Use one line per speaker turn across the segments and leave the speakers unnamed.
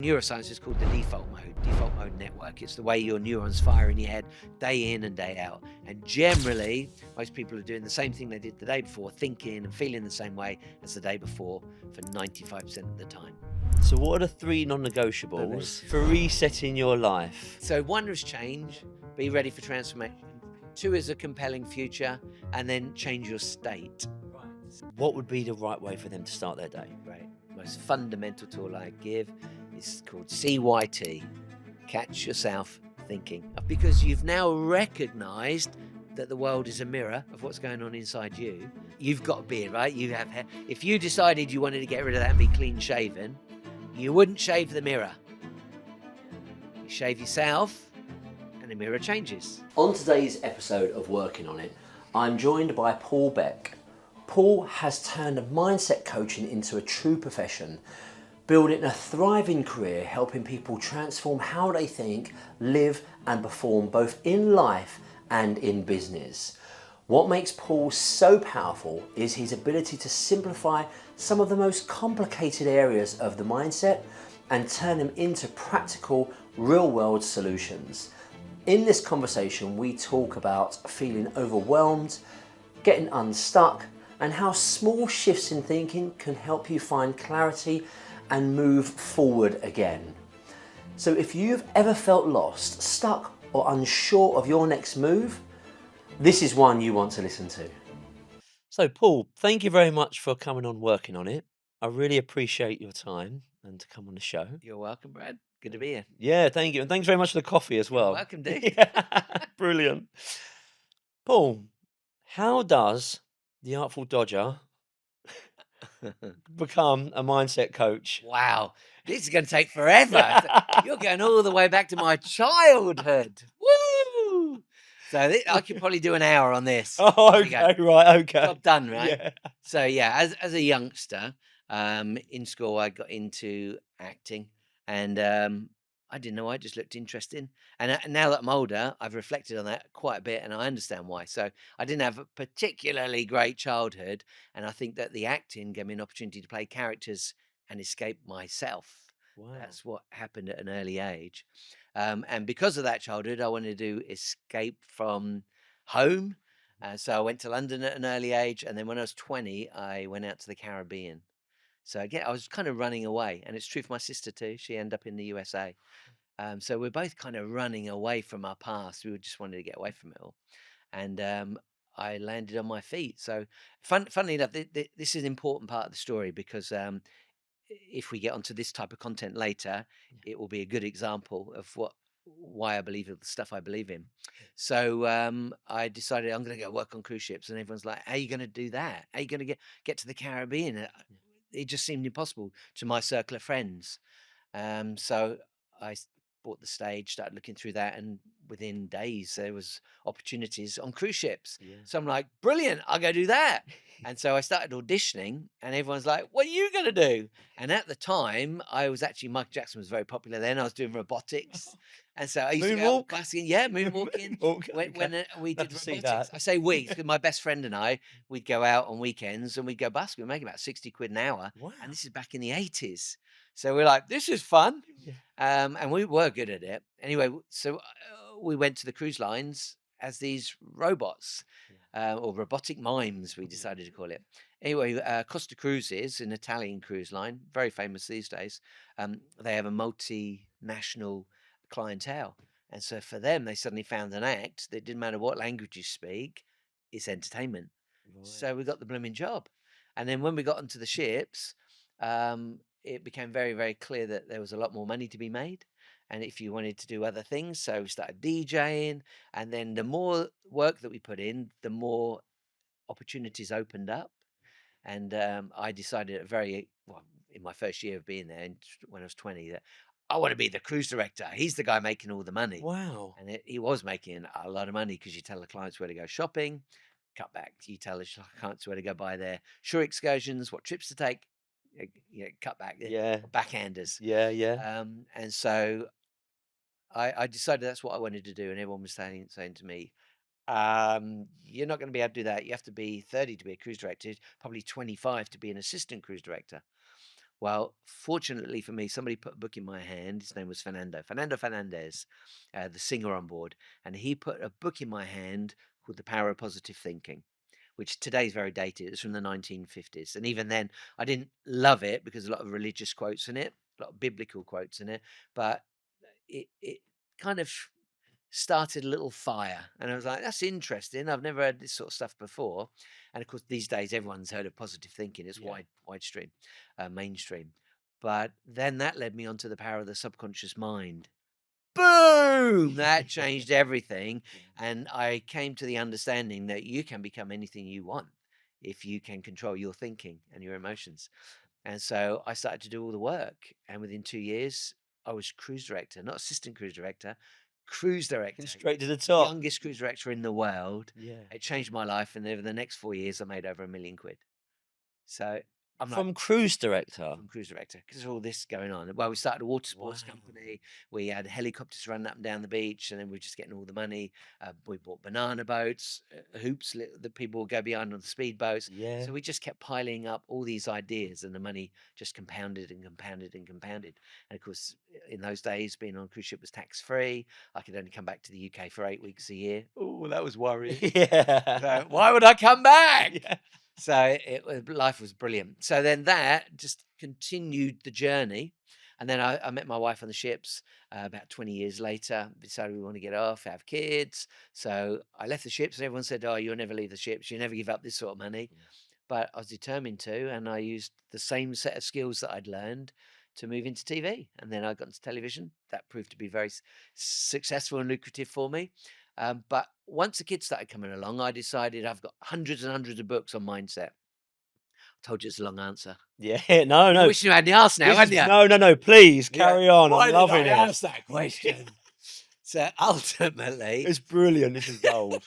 Neuroscience is called the default mode network. It's the way your neurons fire in your head day in and day out. And generally, most people are doing the same thing they did the day before, thinking and feeling the same way as the day before for 95% of the time.
So what are the three non-negotiables for resetting your life?
So one is change, be ready for transformation. Two is a compelling future, and then change your state.
What would be the right way for them to start their day?
Right. Most fundamental tool I give is called CYT. Catch yourself thinking. Because you've now recognized that the world is a mirror of what's going on inside you. You've got a beard, right? You have hair. If you decided you wanted to get rid of that and be clean shaven, you wouldn't shave the mirror. You shave yourself and the mirror changes.
On today's episode of Working On It, I'm joined by Paul Beck. Paul has turned mindset coaching into a true profession, building a thriving career, helping people transform how they think, live and perform both in life and in business. What makes Paul so powerful is his ability to simplify some of the most complicated areas of the mindset and turn them into practical, real-world solutions. In this conversation, we talk about feeling overwhelmed, getting unstuck, and how small shifts in thinking can help you find clarity and move forward again. So if you've ever felt lost, stuck, or unsure of your next move, this is one you want to listen to. So Paul, thank you very much for coming on Working On It. I really appreciate your time and to come on the show.
You're welcome, Brad. Good to be here.
Yeah, thank you. And thanks very much for the coffee as well.
You're welcome, dude.
Yeah, brilliant. Paul, how does the Artful Dodger become a mindset coach?
Wow, this is going to take forever. You're going all the way back to my childhood. Woo! So I could probably do an hour on this.
Oh, okay, right, okay.
Job done, right?
Yeah.
So yeah, as a youngster, in school I got into acting, and I didn't know. I just looked interesting, and now that I'm older, I've reflected on that quite a bit, and I understand why. So I didn't have a particularly great childhood, and I think that the acting gave me an opportunity to play characters and escape myself.
Wow.
That's what happened at an early age, and because of that childhood, I wanted to escape from home. So I went to London at an early age, and then when I was 20, I went out to the Caribbean. So again, I was kind of running away, and it's true for my sister too. She ended up in the USA. So we're both kind of running away from our past. We just wanted to get away from it all, and I landed on my feet. So funnily enough, this is an important part of the story because if we get onto this type of content later, it will be a good example of why I believe in the stuff I believe in. So I decided I'm going to go work on cruise ships, and everyone's like, "How are you going to do that? How are you going to get to the Caribbean?" It just seemed impossible to my circle of friends. So I bought the stage, started looking through that, and within days there was opportunities on cruise ships.
Yeah.
So I'm like, brilliant, I'll go do that. And so I started auditioning, and everyone's like, what are you going to do? And at the time, Michael Jackson was very popular then. I was doing robotics. And so I used to go out
Moonwalk?
busking. Yeah, moonwalking.
Moonwalk,
When
okay.
we
Love
did
to see
robotics.
that.
I say we, because my best friend and I, we'd go out on weekends and we'd go busking. We'd make about 60 quid an hour.
Wow.
And this is back in the 80s. So we're like, this is fun.
Yeah.
And we were good at it. Anyway, so we went to the cruise lines as these robots, or robotic mimes, we decided to call it. Anyway, Costa Cruises, an Italian cruise line, very famous these days. They have a multinational clientele. And so for them, they suddenly found an act that didn't matter what language you speak, it's entertainment.
Right.
So we got the blooming job. And then when we got onto the ships, it became very, very clear that there was a lot more money to be made. And if you wanted to do other things, so we started DJing. And then the more work that we put in, the more opportunities opened up. And I decided in my first year of being there, when I was 20, that I want to be the cruise director. He's the guy making all the money.
Wow.
And he was making a lot of money because you tell the clients where to go shopping, cut back. You tell the clients where to go buy their shore excursions, what trips to take, cut back.
Yeah.
Backhanders.
Yeah, yeah.
And so I decided that's what I wanted to do. And everyone was saying to me, you're not going to be able to do that. You have to be 30 to be a cruise director, probably 25 to be an assistant cruise director. Well, fortunately for me, somebody put a book in my hand. His name was Fernando Fernandez, the singer on board. And he put a book in my hand called The Power of Positive Thinking, which today is very dated. It's from the 1950s. And even then, I didn't love it because a lot of religious quotes in it, a lot of biblical quotes in it. But it kind of started a little fire. And I was like, that's interesting. I've never heard this sort of stuff before. And of course, these days, everyone's heard of positive thinking. It's
Yeah.
widestream, mainstream. But then that led me onto the power of the subconscious mind. Boom! That changed everything. And I came to the understanding that you can become anything you want if you can control your thinking and your emotions. And so I started to do all the work. And within 2 years, I was cruise director, not assistant cruise director,
Straight to the top.
youngest cruise director in the world.
Yeah.
It changed my life. And over the next 4 years, I made over £1 million. So I'm like,
From cruise director.
from cruise director because there's all this going on. Well, we started a water sports
Wow.
company. We had helicopters running up and down the beach, and then we were just getting all the money. We bought banana boats, hoops that people would go behind on the speedboats.
Yeah.
So we just kept piling up all these ideas, and the money just compounded and compounded and compounded. And of course, in those days, being on a cruise ship was tax free. I could only come back to the UK for 8 weeks a year. Oh, that was worrying.
Yeah.
So why would I come back?
Yeah.
So life was brilliant. So then that just continued the journey. And then I met my wife on the ships about 20 years later. Decided we want to get off, have kids. So I left the ships, and everyone said, "Oh, you'll never leave the ships. You never give up this sort of money." But I was determined to, and I used the same set of skills that I'd learned to move into TV. And then I got into television. That proved to be very successful and lucrative for me. But once the kids started coming along, I decided I've got hundreds and hundreds of books on mindset. Told you it's a long answer.
Yeah. No,
You
no.
wish you had the ask now, hadn't you?
No. Please
Yeah.
carry on.
Why
I'm
did
loving
I
it.
ask that question? So ultimately,
It's brilliant. This is gold.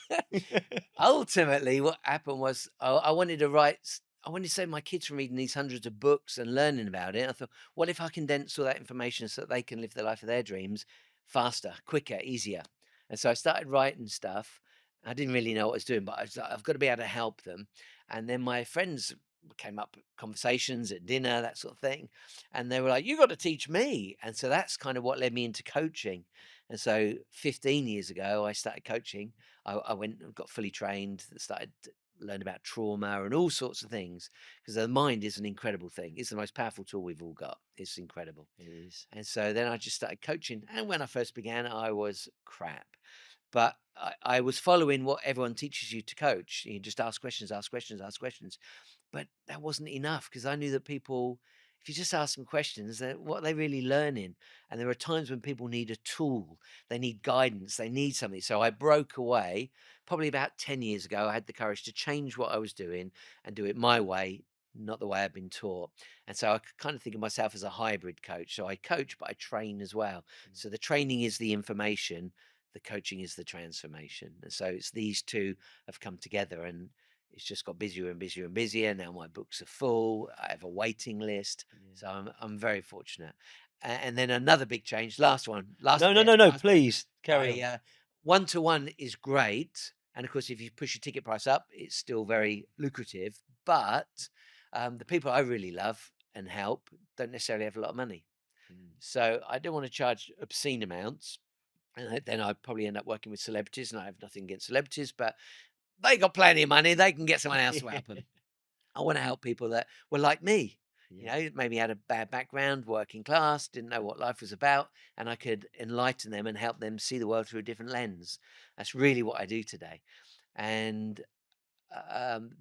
ultimately, what happened was I wanted to write. I wanted to save my kids from reading these hundreds of books and learning about it. I thought, what if I condense all that information so that they can live the life of their dreams faster, quicker, easier? And so I started writing stuff. I didn't really know what I was doing, but I was like, I've got to be able to help them. And then my friends came up with conversations at dinner, that sort of thing. And they were like, you got to teach me. And so that's kind of what led me into coaching. And so 15 years ago, I started coaching. I went and got fully trained, started to learn about trauma and all sorts of things because the mind is an incredible thing. It's the most powerful tool we've all got. It's incredible.
It is.
And so then I just started coaching. And when I first began, I was crap. But I was following what everyone teaches you to coach. You just ask questions, ask questions, ask questions. But that wasn't enough because I knew that people, if you just ask them questions, what are they really learning? And there are times when people need a tool, they need guidance, they need something. So I broke away probably about 10 years ago. I had the courage to change what I was doing and do it my way, not the way I've been taught. And so I kind of think of myself as a hybrid coach. So I coach, but I train as well. So the training is the information, the coaching is the transformation. And so it's these two have come together, and it's just got busier and busier and busier. Now my books are full. I have a waiting list. So I'm very fortunate. And then another big change, last one, last
No.
bit, last bit.
Please carry on.
One-to-one is great. And of course, if you push your ticket price up, it's still very lucrative. But the people I really love and help don't necessarily have a lot of money. So I don't want to charge obscene amounts. And then I'd probably end up working with celebrities, and I have nothing against celebrities, but they got plenty of money. They can get someone else to help them. I want to help people that were like me, maybe had a bad background, working class, didn't know what life was about, and I could enlighten them and help them see the world through a different lens. That's really what I do today. And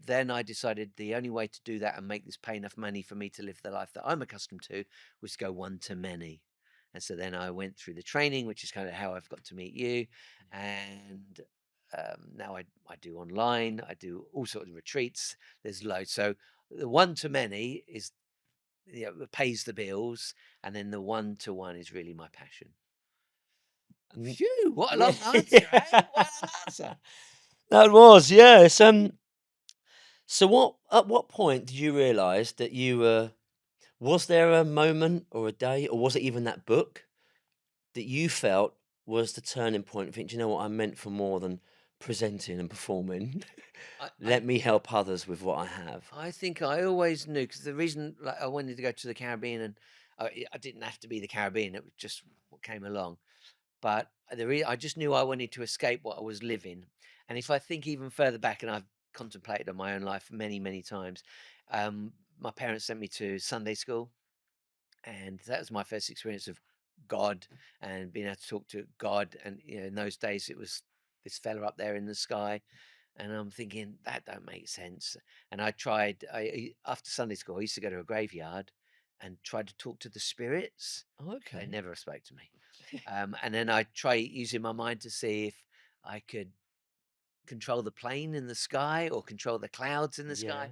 then I decided the only way to do that and make this pay enough money for me to live the life that I'm accustomed to was to go one to many. And so then I went through the training, which is kind of how I've got to meet you. And now I do online, I do all sorts of retreats. There's loads. So the one to many is, pays the bills. And then the one to one is really my passion. Phew, what a long answer, eh? What an answer.
That was, yes. So at what point did you realise that you were, was there a moment or a day, or was it even that book that you felt was the turning point? Think, "Do you know what, I'm meant for more than presenting and performing.
I, I
Let me help others with what I have.
I think I always knew because the reason like I wanted to go to the Caribbean and I didn't have to be the Caribbean. It was just what came along. But I just knew I wanted to escape what I was living. And if I think even further back, and I've contemplated on my own life many, many times, my parents sent me to Sunday school, and that was my first experience of God and being able to talk to God. And in those days, it was this fella up there in the sky, and I'm thinking that don't make sense. And I tried. After Sunday school, I used to go to a graveyard and tried to talk to the spirits. They
Okay.
never spoke to me. And then I try using my mind to see if I could control the plane in the sky or control the clouds in the
Yeah.
sky.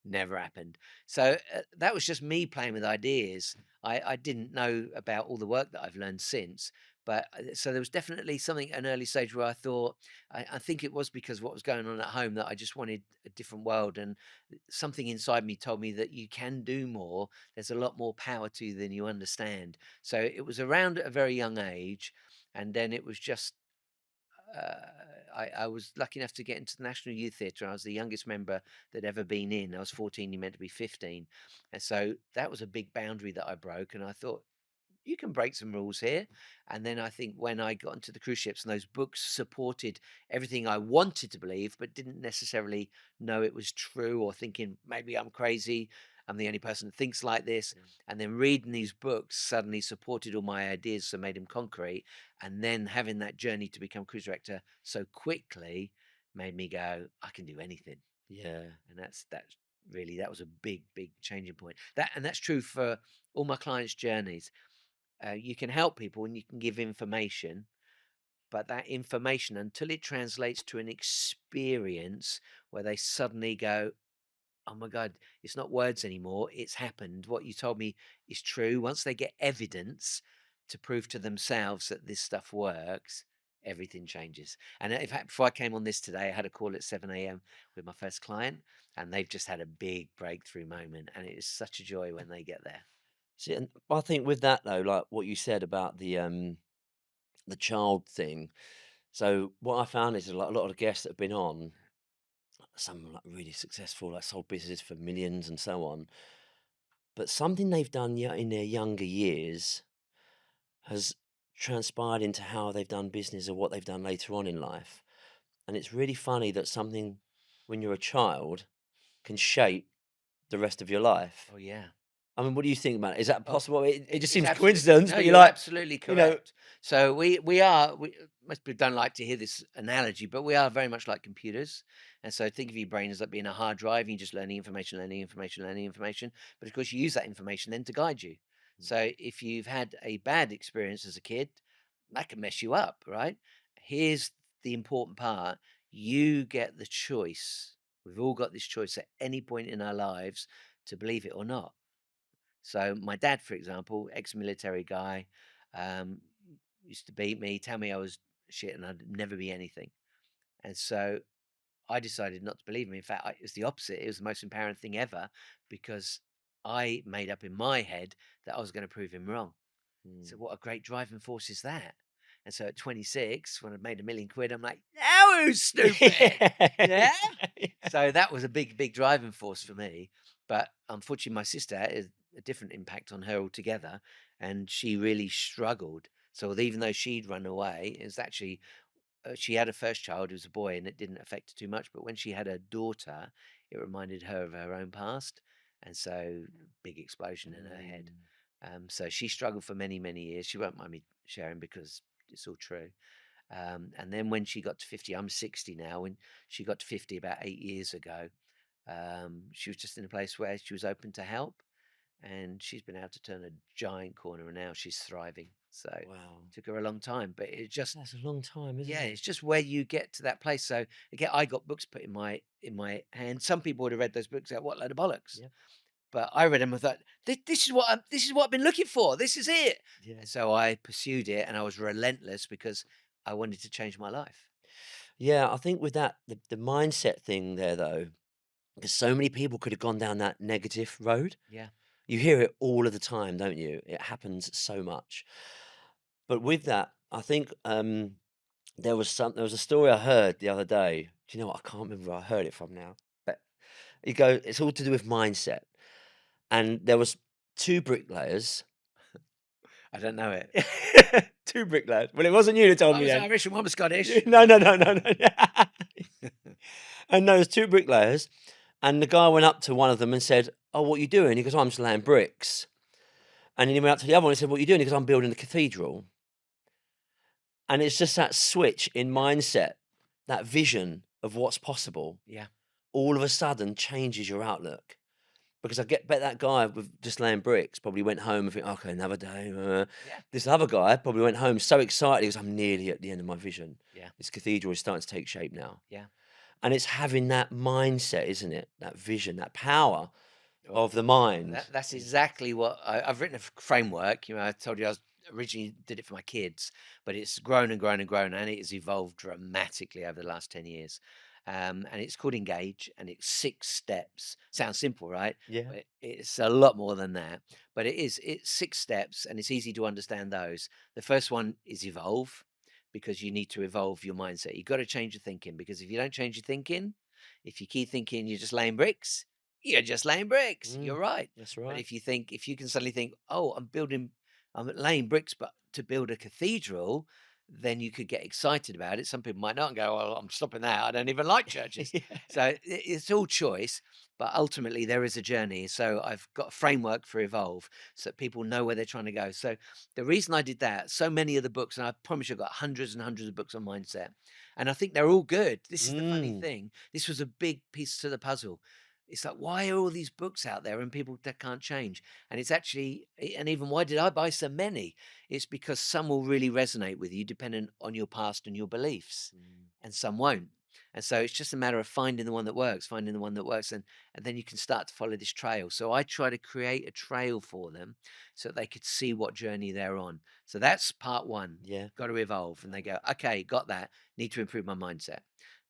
Never happened. So that was just me playing with ideas. I didn't know about all the work that I've learned since. But so there was definitely something at an early stage where I thought, I think it was because of what was going on at home that I just wanted a different world. And something inside me told me that you can do more. There's a lot more power to you than you understand. So it was around at a very young age. And then it was just uh, I was lucky enough to get into the National Youth Theatre. I was the youngest member that ever been in. I was 14, you meant to be 15. And so that was a big boundary that I broke. And I thought, you can break some rules here. And then I think when I got into the cruise ships and those books supported everything I wanted to believe, but didn't necessarily know it was true or thinking maybe I'm crazy. I'm the only person that thinks like this. And then reading these books suddenly supported all my ideas, so made them concrete. And then having that journey to become cruise director so quickly made me go, I can do anything.
Yeah.
And that's really that was a big, big changing point. That's true for all my clients' journeys. You can help people and you can give information, but that information, until it translates to an experience where they suddenly go, oh my God, it's not words anymore, it's happened. What you told me is true. Once they get evidence to prove to themselves that this stuff works, everything changes. And in fact, before I came on this today, I had a call at 7 a.m. with my first client, and they've just had a big breakthrough moment. And it is such a joy when they get there.
See, and I think with that though, like what you said about the child thing. So what I found is like a lot of the guests that have been on, some like really successful, like sold businesses for millions and so on. But something they've done in their younger years has transpired into how they've done business or what they've done later on in life. And it's really funny that something when you're a child can shape the rest of your life.
Oh, yeah.
I mean, what do you think about it? Is that
Oh,
possible? It just
it's
seems
absolutely
coincidence,
no,
but you're
you're
like,
absolutely
you know,
correct. So we most people don't like to hear this analogy, but we are very much like computers. And so think of your brain as like being a hard drive, and you're just learning information, learning information, learning information. But of course, you use that information then to guide you. So if you've had a bad experience as a kid, that can mess you up, right? Here's the important part: you get the choice. We've all got this choice at any point in our lives to believe it or not. So my dad, for example, ex-military guy, um, used to beat me, tell me I was shit and I'd never be anything. And so I decided not to believe him. In fact, it was the opposite. It was the most empowering thing ever because I made up in my head that I was going to prove him wrong.
mm.
So what a great driving force is that? And so at 26, when I'd made £1 million, I'm like, now who's stupid? Yeah. So that was a big, big driving force for me. But unfortunately, my sister had a different impact on her altogether, and she really struggled. So even though she'd run away, it was actually she had a first child who was a boy, and it didn't affect her too much. But when she had a daughter, it reminded her of her own past, and so big explosion in her head.
Mm.
So she struggled for many, many years. She won't mind me sharing because it's all true. And then when she got to 50, I'm 60 now. When she got to 50 about 8 years ago, she was just in a place where she was open to help, and she's been able to turn a giant corner, and now she's thriving. So it
Wow.
took her a long time, but it just
That's a long time, isn't
yeah,
it?
it's just where you get to that place. So again, I got books put in my hand. Some people would have read those books out, what load of bollocks.
Yeah.
But I read them and thought, this is what I've been looking for. This is it.
Yeah.
And so I pursued it, and I was relentless because I wanted to change my life.
Yeah, I think with that, the mindset thing there, though, because so many people could have gone down that negative road.
Yeah.
You hear it all of the time, don't you? It happens so much. But with that, I think there was a story I heard the other day. Do you know what? I can't remember where I heard it from now. But it's all to do with mindset. And there was two bricklayers.
I don't know it.
Two bricklayers. Well, it wasn't you that told
I
me
was
then.
Irish and one was Scottish.
No, no, no, no, no. And there was two bricklayers, and the guy went up to one of them and said, "Oh, what are you doing?" He goes, "Oh, I'm just laying bricks." And then he went up to the other one and said, "What are you doing?" He goes, "I'm building the cathedral." And it's just that switch in mindset, that vision of what's possible,
Yeah.
all of a sudden changes your outlook. Because I bet that guy with just laying bricks probably went home and think, okay, another day.
Yeah.
This other guy probably went home so excited because I'm nearly at the end of my vision.
Yeah.
This cathedral is starting to take shape now.
Yeah.
And it's having that mindset, isn't it? That vision, that power
Well,
of the mind.
that's exactly what I've written a framework. You know, I told you I was originally did it for my kids, but it's grown and grown and grown, and it has evolved dramatically over the last 10 years. And it's called Engage, and it's 6 steps. Sounds simple, right?
Yeah.
But it's a lot more than that. But it's 6 steps, and it's easy to understand those. The first one is evolve, because you need to evolve your mindset. You've got to change your thinking, because if you don't change your thinking, if you keep thinking you're just laying bricks, you're just laying bricks. You're
Mm,
right.
that's
But
right.
if you can suddenly think, oh, I'm laying bricks, but to build a cathedral, then you could get excited about it. Some people might not and go, well, I'm stopping that. I don't even like churches.
Yeah.
So it's all choice, but ultimately there is a journey. So I've got a framework for Evolve so that people know where they're trying to go. So the reason I did that, so many of the books, and I promise you I've got hundreds and hundreds of books on mindset, and I think they're all good. This is the funny
Mm,
thing. This was a big piece to the puzzle. It's like, why are all these books out there and people that can't change? And it's actually, and even why did I buy so many? It's because some will really resonate with you depending on your past and your beliefs,
mm,
and some won't. And so it's just a matter of finding the one that works, finding the one that works, and then you can start to follow this trail. So I try to create a trail for them so that they could see what journey they're on. So that's part one.
yeah.
Got to evolve. And they go, okay, got that. Need to improve my mindset.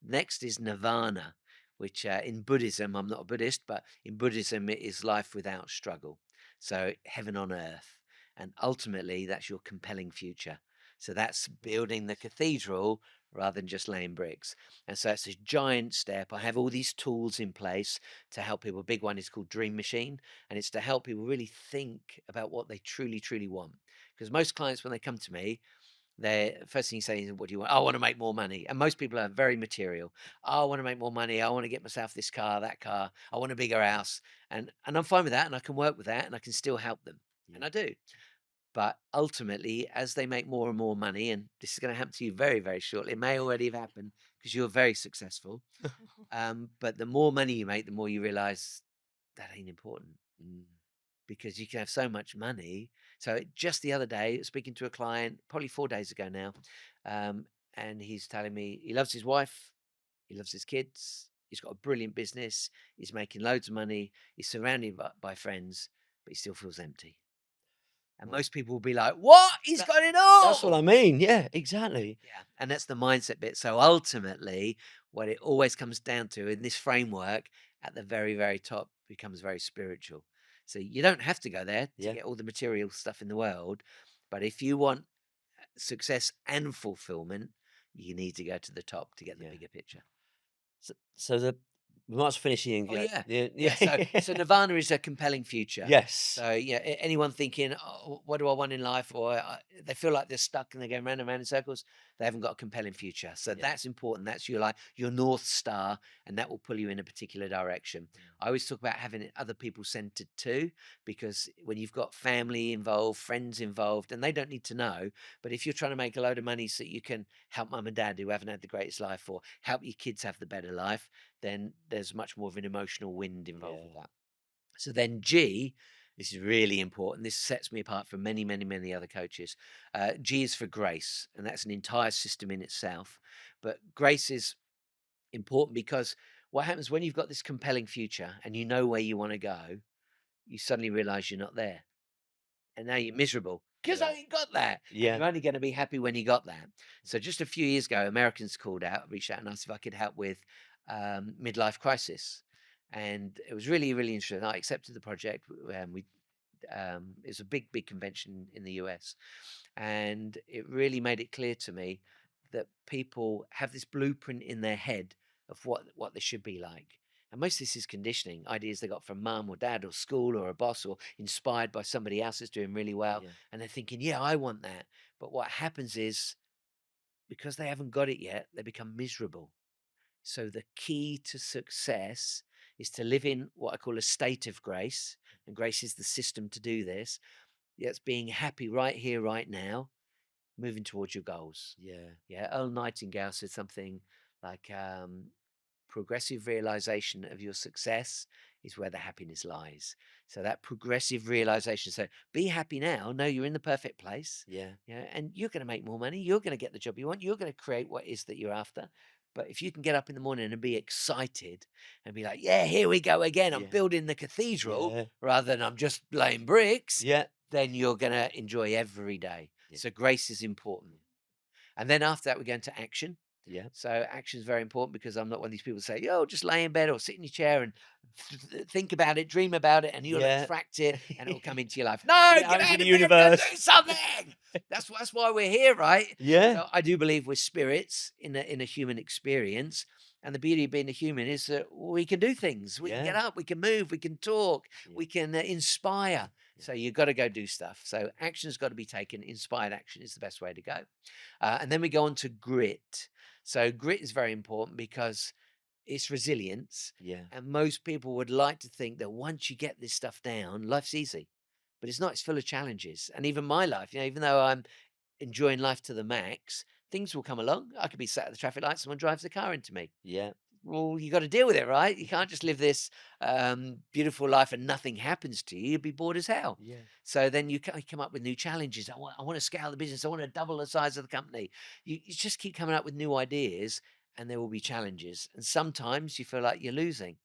Next is Nirvana, which in Buddhism, I'm not a Buddhist, but in Buddhism, it is life without struggle. So heaven on earth. And ultimately, that's your compelling future. So that's building the cathedral rather than just laying bricks. And so it's a giant step. I have all these tools in place to help people. A big one is called Dream Machine, and it's to help people really think about what they truly, truly want. Because most clients, when they come to me, they first thing you say is, "What do you want?" "I want to make more money." And most people are very material. "Oh, I want to make more money. I want to get myself this car, that car. I want a bigger house." And I'm fine with that, and I can work with that, and I can still help them,
Yeah.
and I do. But ultimately, as they make more and more money, and this is going to happen to you very, very shortly. It may already have happened because you're very successful. But the more money you make, the more you realize that ain't important,
Mm,
because you can have so much money. So just the other day, speaking to a client, probably 4 days ago now, um, and he's telling me he loves his wife, he loves his kids, he's got a brilliant business, he's making loads of money, he's surrounded by friends, but he still feels empty. And
well,
most people will be like, "What? He's
that,
got it
that's what I
all."
mean. Yeah, exactly.
Yeah, and that's the mindset bit. So ultimately, what it always comes down to in this framework, at the very, very top, becomes very spiritual. So you don't have to go there to
Yeah,
get all the material stuff in the world, but if you want success and fulfillment, you need to go to the top to get the
yeah.
bigger picture.
So we might as well finish
Oh yeah,
yeah,
yeah. So
yeah.
so Nirvana is a compelling future.
Yes.
So yeah, anyone thinking, oh, what do I want in life, or they feel like they're stuck and they're going round and round in circles, they haven't got a compelling future. So
Yeah.
that's important. That's your like your north star, and that will pull you in a particular direction. I always talk about having it other people centered too, because when you've got family involved, friends involved, and they don't need to know, but if you're trying to make a load of money so you can help mum and dad who haven't had the greatest life, or help your kids have the better life, then there's much more of an emotional wind involved with
Yeah.
that. So then G, this is really important. This sets me apart from many, many, many other coaches. G is for grace, and that's an entire system in itself. But grace is important because what happens when you've got this compelling future and you know where you want to go, you suddenly realize you're not there. And now you're miserable because I
Yeah.
ain't got that. And
Yeah.
you're only going to be happy when you got that. So just a few years ago, Americans called out, reached out and asked if I could help with midlife crisis. And it was really, really interesting. I accepted the project. It was a big, big convention in the US. And it really made it clear to me that people have this blueprint in their head of what they should be like. And most of this is conditioning, ideas they got from mum or dad or school or a boss or inspired by somebody else that's doing really well.
Yeah.
And they're thinking, yeah, I want that. But what happens is because they haven't got it yet, they become miserable. So the key to success is to live in what I call a state of grace. And grace is the system to do this. It's being happy right here, right now, moving towards your goals.
Yeah.
Yeah. Earl Nightingale said something like, progressive realization of your success is where the happiness lies. So that progressive realization. So be happy now. Know you're in the perfect place.
Yeah.
Yeah. And you're going to make more money. You're going to get the job you want. You're going to create what it is that you're after. But if you can get up in the morning and be excited and be like, yeah, here we go again. I'm
Yeah.
building the cathedral
Yeah.
rather than I'm just laying bricks,
Yeah.
then you're going to enjoy every day.
Yeah.
So grace is important. And then after that, we go into action.
Yeah.
So action is very important because I'm not one of these people who say, "Yo, just lay in bed or sit in your chair and think about it, dream about it, and you'll
Yeah.
attract it, and it will come into your life." No,
Get
get
out into
out
the
of bed and
universe.
do something. That's why we're here, right?
Yeah.
So I do believe we're spirits in a human experience, and the beauty of being a human is that we can do things. We can
Yeah.
get up, we can move, we can talk,
Yeah.
we can inspire.
Yeah.
So you've got to go do stuff. So action's got to be taken. Inspired action is the best way to go. And then we go on to grit. So grit is very important because it's resilience.
Yeah.
And most people would like to think that once you get this stuff down, life's easy. But it's not, it's full of challenges. And even my life, even though I'm enjoying life to the max, things will come along. I could be sat at the traffic light, someone drives the car into me.
Yeah.
Well, you got to deal with it, right? You can't just live this beautiful life and nothing happens to you. You'd be bored as hell.
Yeah.
So then you come up with new challenges. I want to scale the business. I want to double the size of the company. You just keep coming up with new ideas, and there will be challenges. And sometimes you feel like you're losing.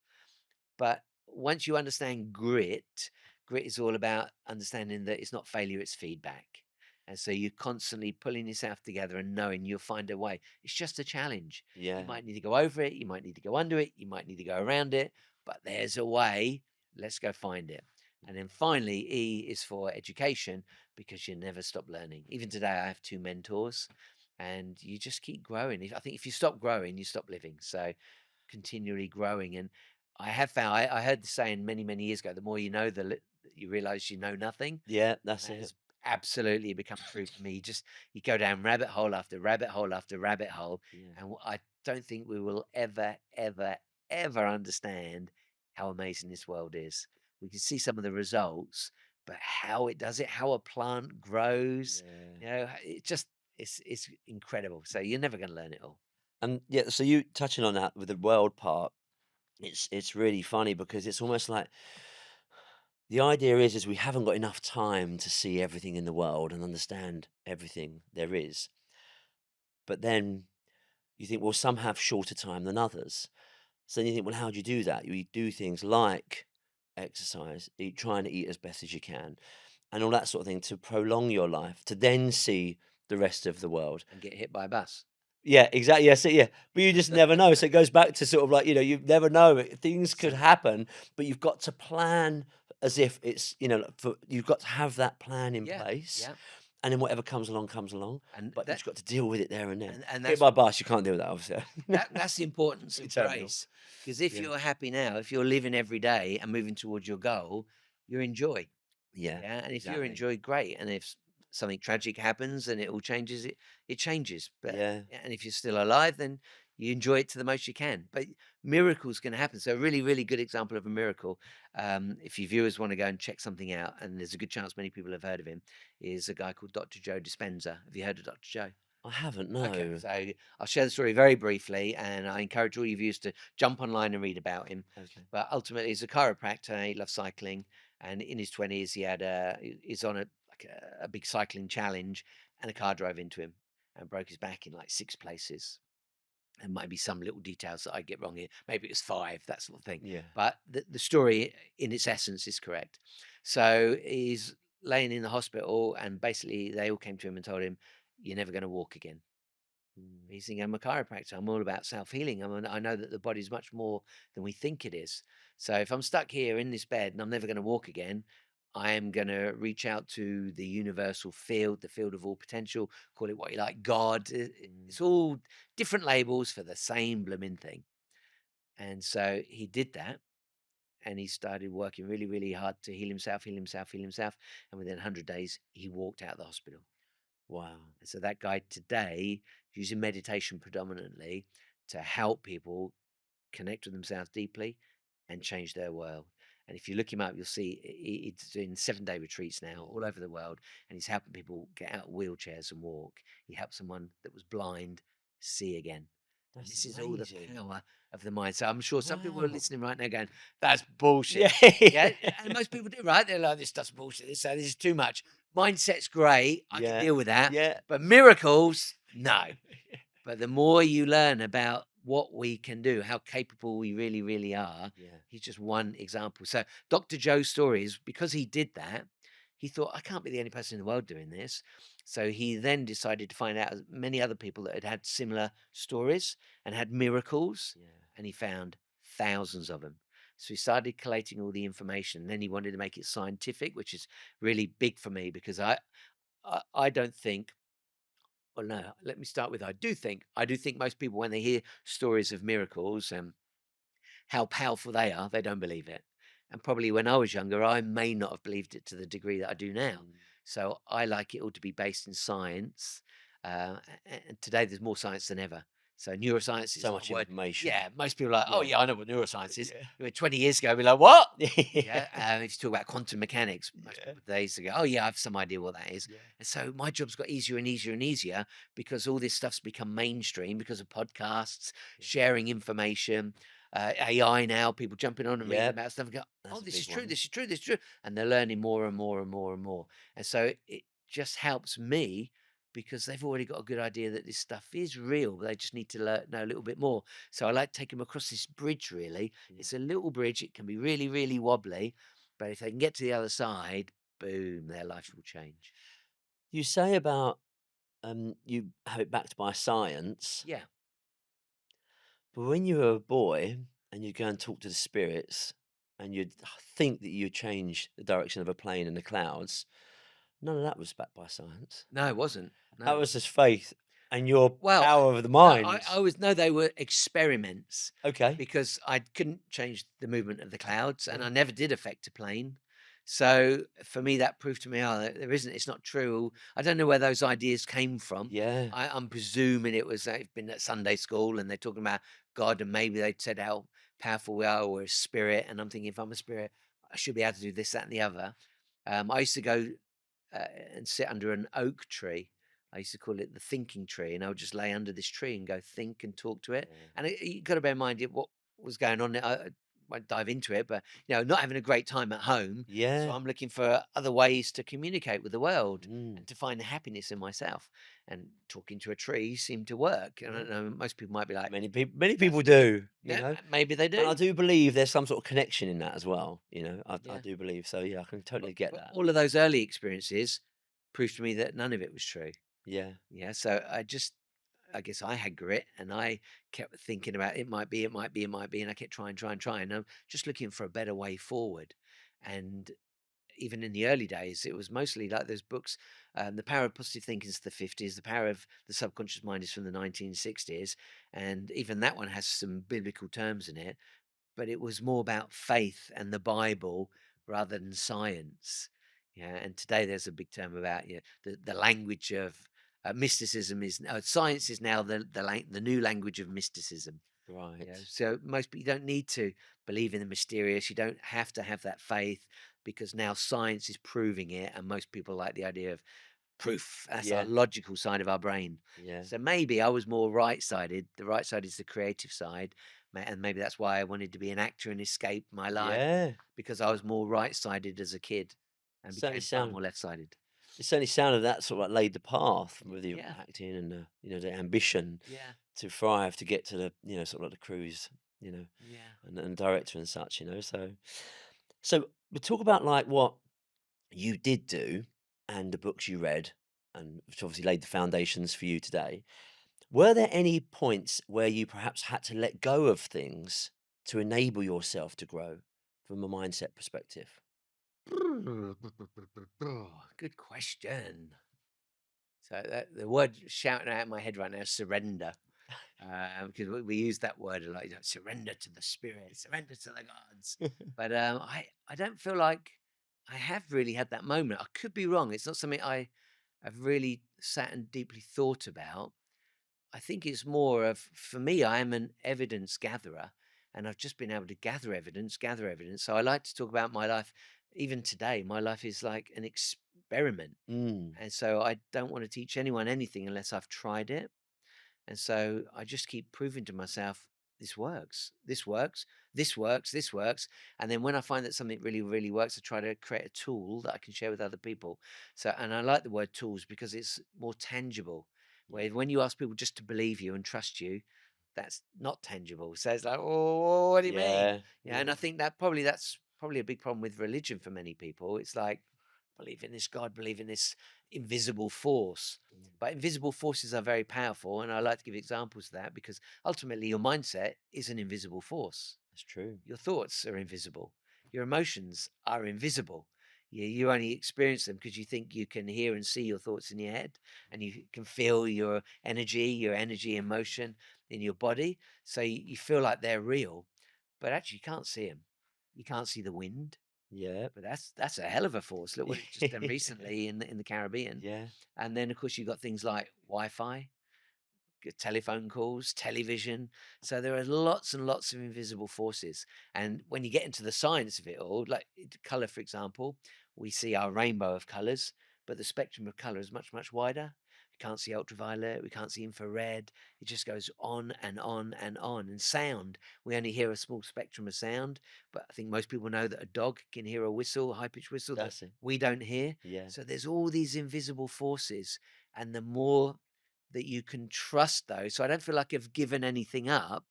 But once you understand grit, grit is all about understanding that it's not failure, it's feedback. And so you're constantly pulling yourself together and knowing you'll find a way. It's just a challenge. You
Yeah.
might need to go over it, you might need to go under it, you might need to go around it, but there's a way. Let's go find it. And then finally, E is for education because you never stop learning. Even today, I have two mentors and you just keep growing. I think if you stop growing, you stop living. So continually growing. And I have found, I heard the saying many, many years ago, the more you know, you realize you know nothing.
Yeah.
And
That's
that
it.
has absolutely become true for me. You go down rabbit hole after rabbit hole after rabbit hole.
Yeah.
And I don't think we will ever, ever, ever understand how amazing this world is. We can see some of the results, but how it does it, how a plant grows,
Yeah.
it's incredible. So you're never going to learn it all.
And yeah, so you touching on that with the world part, it's really funny because it's almost like the idea is we haven't got enough time to see everything in the world and understand everything there is. But then you think, well, some have shorter time than others. So then you think, well, how do you do that? You do things like exercise, trying to eat as best as you can, and all that sort of thing to prolong your life, to then see the rest of the world.
And get hit by a bus.
Yeah, exactly. Yeah, so yeah, but you just never know. So it goes back to sort of like, you never know. Things could happen, but you've got to plan as if it's, you've got to have that plan in
Yeah,
place.
yeah.
And then whatever comes along, comes along.
And
But
that
you've got to deal with it there and then.
and
Hit
that's
by a bus, you can't deal with that, obviously.
that's the importance of
Terminal.
grace. Because if
Yeah.
you're happy now, if you're living every day and moving towards your goal, you're in joy.
Yeah,
Yeah. And if you're in
exactly.
joy, great. And if something tragic happens and it all changes, it changes. But
Yeah,
and if you're still alive, then you enjoy it to the most you can. But miracles can happen. So a really, really good example of a miracle. If your viewers want to go and check something out, and there's a good chance many people have heard of him, is a guy called Dr. Joe Dispenza. Have you heard of Dr. Joe?
I haven't,
Okay,
no.
so I'll share the story very briefly, and I encourage all your viewers to jump online and read about him.
Okay.
But ultimately, he's a chiropractor. He loves cycling, and in his 20s, he's on a big cycling challenge, and a car drove into him and broke his back in like 6 places. And might be some little details that I get wrong here. Maybe it's 5, that sort of thing.
Yeah.
But the story, in its essence, is correct. So he's laying in the hospital, and basically they all came to him and told him, "You're never going to walk again."
Mm.
He's thinking, I'm a chiropractor. I'm all about self healing. I know that the body's much more than we think it is. So if I'm stuck here in this bed and I'm never going to walk again, I am going to reach out to the universal field, the field of all potential, call it what you like, God.
Mm.
It's all different labels for the same blooming thing. And so he did that. And he started working really, really hard to heal himself, heal himself, heal himself. And within 100 days, he walked out of the hospital.
Wow.
And so that guy today, using meditation predominantly to help people connect with themselves deeply and change their world. And if you look him up, you'll see he's doing 7-day retreats now all over the world, and he's helping people get out of wheelchairs and walk. He helped someone that was blind see again. And
That's
this is all the
amazing.
power of the mind. So I'm sure some people are
Wow.
listening right now going, "That's bullshit."
Yeah.
Yeah, and most people do, right? They're like, "This stuff's bullshit. This is too much." Mindset's great. I can
Yeah.
deal with that,
Yeah.
but miracles, no. But the more you learn about what we can do, how capable we really, really are,
Yeah.
he's just one example. So Dr. Joe's story is because he did that, he thought, I can't be the only person in the world doing this. So he then decided to find out as many other people that had had similar stories and had miracles,
Yeah.
and he found thousands of them. So he started collating all the information. Then he wanted to make it scientific, which is really big for me because I don't think, well, no, let me start with I do think most people, when they hear stories of miracles and how powerful they are, they don't believe it. And probably when I was younger, I may not have believed it to the degree that I do now.
Mm.
So I like it all to be based in science. And today there's more science than ever. So neuroscience is
So
not a
much
word.
information.
Yeah, most people are like, oh
Yeah.
yeah, I know what neuroscience is.
Yeah.
20 years ago, I'd be like, what?
Yeah.
Yeah, if you talk about quantum mechanics, most
Yeah.
people days ago, oh yeah, I have some idea what that is.
Yeah.
And so my job's got easier and easier and easier because all this stuff's become mainstream because of podcasts,
Yeah.
sharing information, AI now, people jumping on and reading
Yep.
about stuff and go, oh,
That's a
this is
big
true,
one.
this is true, this is true. And they're learning more and more and more and more. And so it just helps me because they've already got a good idea that this stuff is real, but they just need to know a little bit more. So I like to take them across this bridge, really.
Yeah.
It's a little bridge. It can be really, really wobbly, but if they can get to the other side, boom, their life will change.
You say about you have it backed by science,
Yeah.
but when you were a boy and you'd go and talk to the spirits and you'd think that you'd change the direction of a plane in the clouds, none of that was backed by science.
No, it wasn't.
That
No.
was just faith and your
Well,
power of the
no,
mind.
I always know they were experiments
Okay.
because I couldn't change the movement of the clouds and
Yeah.
I never did affect a plane. So for me, that proved to me, oh, there isn't, it's not true. I don't know where those ideas came from.
Yeah.
I'm presuming it was, they've been at Sunday school and they're talking about God and maybe they said how powerful we are or a spirit. And I'm thinking, if I'm a spirit, I should be able to do this, that, and the other. I used to go uh, and sit under an oak tree. I used to call it the thinking tree, and I would just lay under this tree and go think and talk to it.
Yeah.
And you got to bear in mind what was going on. I won't dive into it, but not having a great time at home. So
Yeah.
I'm looking for other ways to communicate with the world
Mm.
and to find happiness in myself. And talking to a tree seemed to work. And I
Yeah.
don't know, most people might be like,
Many
"That's
people
weird."
do,
Yeah, maybe they
And I
do.
do believe there's some sort of connection in that as well, I
Yeah.
do believe so. Yeah, I can totally get
But
that.
all of those early experiences proved to me that none of it was true.
Yeah.
Yeah, so I guess I had grit and I kept thinking about it might be, it might be, it might be, and I kept trying, trying, trying. I'm just looking for a better way forward. And even in the early days, it was mostly like those books. The Power of Positive Thinking is the 50s. The Power of the Subconscious Mind is from the 1960s, and even that one has some biblical terms in it, but it was more about faith and the Bible rather than science. Yeah, and today there's a big term about the language of mysticism is science is now the new language of mysticism. Yeah,
Right.
so most people, you don't need to believe in the mysterious. You don't have to have that faith because now science is proving it, and most people like the idea of proof. That's our
Yeah.
logical side of our brain.
Yeah.
So maybe I was more right-sided. The right side is the creative side, and maybe that's why I wanted to be an actor and escape my life
Yeah.
because I was more right-sided as a kid and
Certainly
became far
sound
more left-sided.
it certainly sounded that sort of like laid the path with the
Yeah,
acting and the ambition
yeah,
to thrive to get to the sort of like the cruise,
yeah.
and director and such. So we talk about like what you did do and the books you read and which obviously laid the foundations for you today. Were there any points where you perhaps had to let go of things to enable yourself to grow from a mindset perspective?
Good question. So the word shouting out in my head right now is surrender. Because we use that word a lot. Surrender to the spirit, surrender to the gods. But I don't feel like I have really had that moment. I could be wrong. It's not something I've really sat and deeply thought about. I think it's more of, for me, I am an evidence gatherer, and I've just been able to gather evidence, gather evidence. So I like to talk about my life. Even today, my life is like an experiment,
Mm,
and so I don't want to teach anyone anything unless I've tried it. And so I just keep proving to myself, this works, this works, this works, this works. And then when I find that something really, really works, I try to create a tool that I can share with other people. So, and I like the word tools because it's more tangible.
yeah,
Where when you ask people just to believe you and trust you, that's not tangible. So it's like, oh, what do you mean?
yeah,
Yeah. And I think that's probably a big problem with religion for many people. It's like, believe in this God, believe in this invisible force.
mm,
But invisible forces are very powerful, and I like to give examples of that because ultimately your mindset is an invisible force.
that's true.
Your thoughts are invisible. Your emotions are invisible. You only experience them because you think you can hear and see your thoughts in your head, and you can feel your energy and motion in your body. So you feel like they're real, but actually you can't see them. You can't see the wind,
Yeah,
but that's a hell of a force. Look what it's just done recently in the Caribbean.
yeah,
And then of course you've got things like Wi-Fi, telephone calls, television. So there are lots and lots of invisible forces. And when you get into the science of it all, like color, for example, we see our rainbow of colors, but the spectrum of color is much, much wider. We can't see ultraviolet, we can't see infrared. It just goes on and on and on. And sound, we only hear a small spectrum of sound, but I think most people know that a dog can hear a whistle, a high pitched whistle that
that's it.
we don't hear.
Yeah,
So there's all these invisible forces. And the more that you can trust those. So I don't feel like I've given anything up,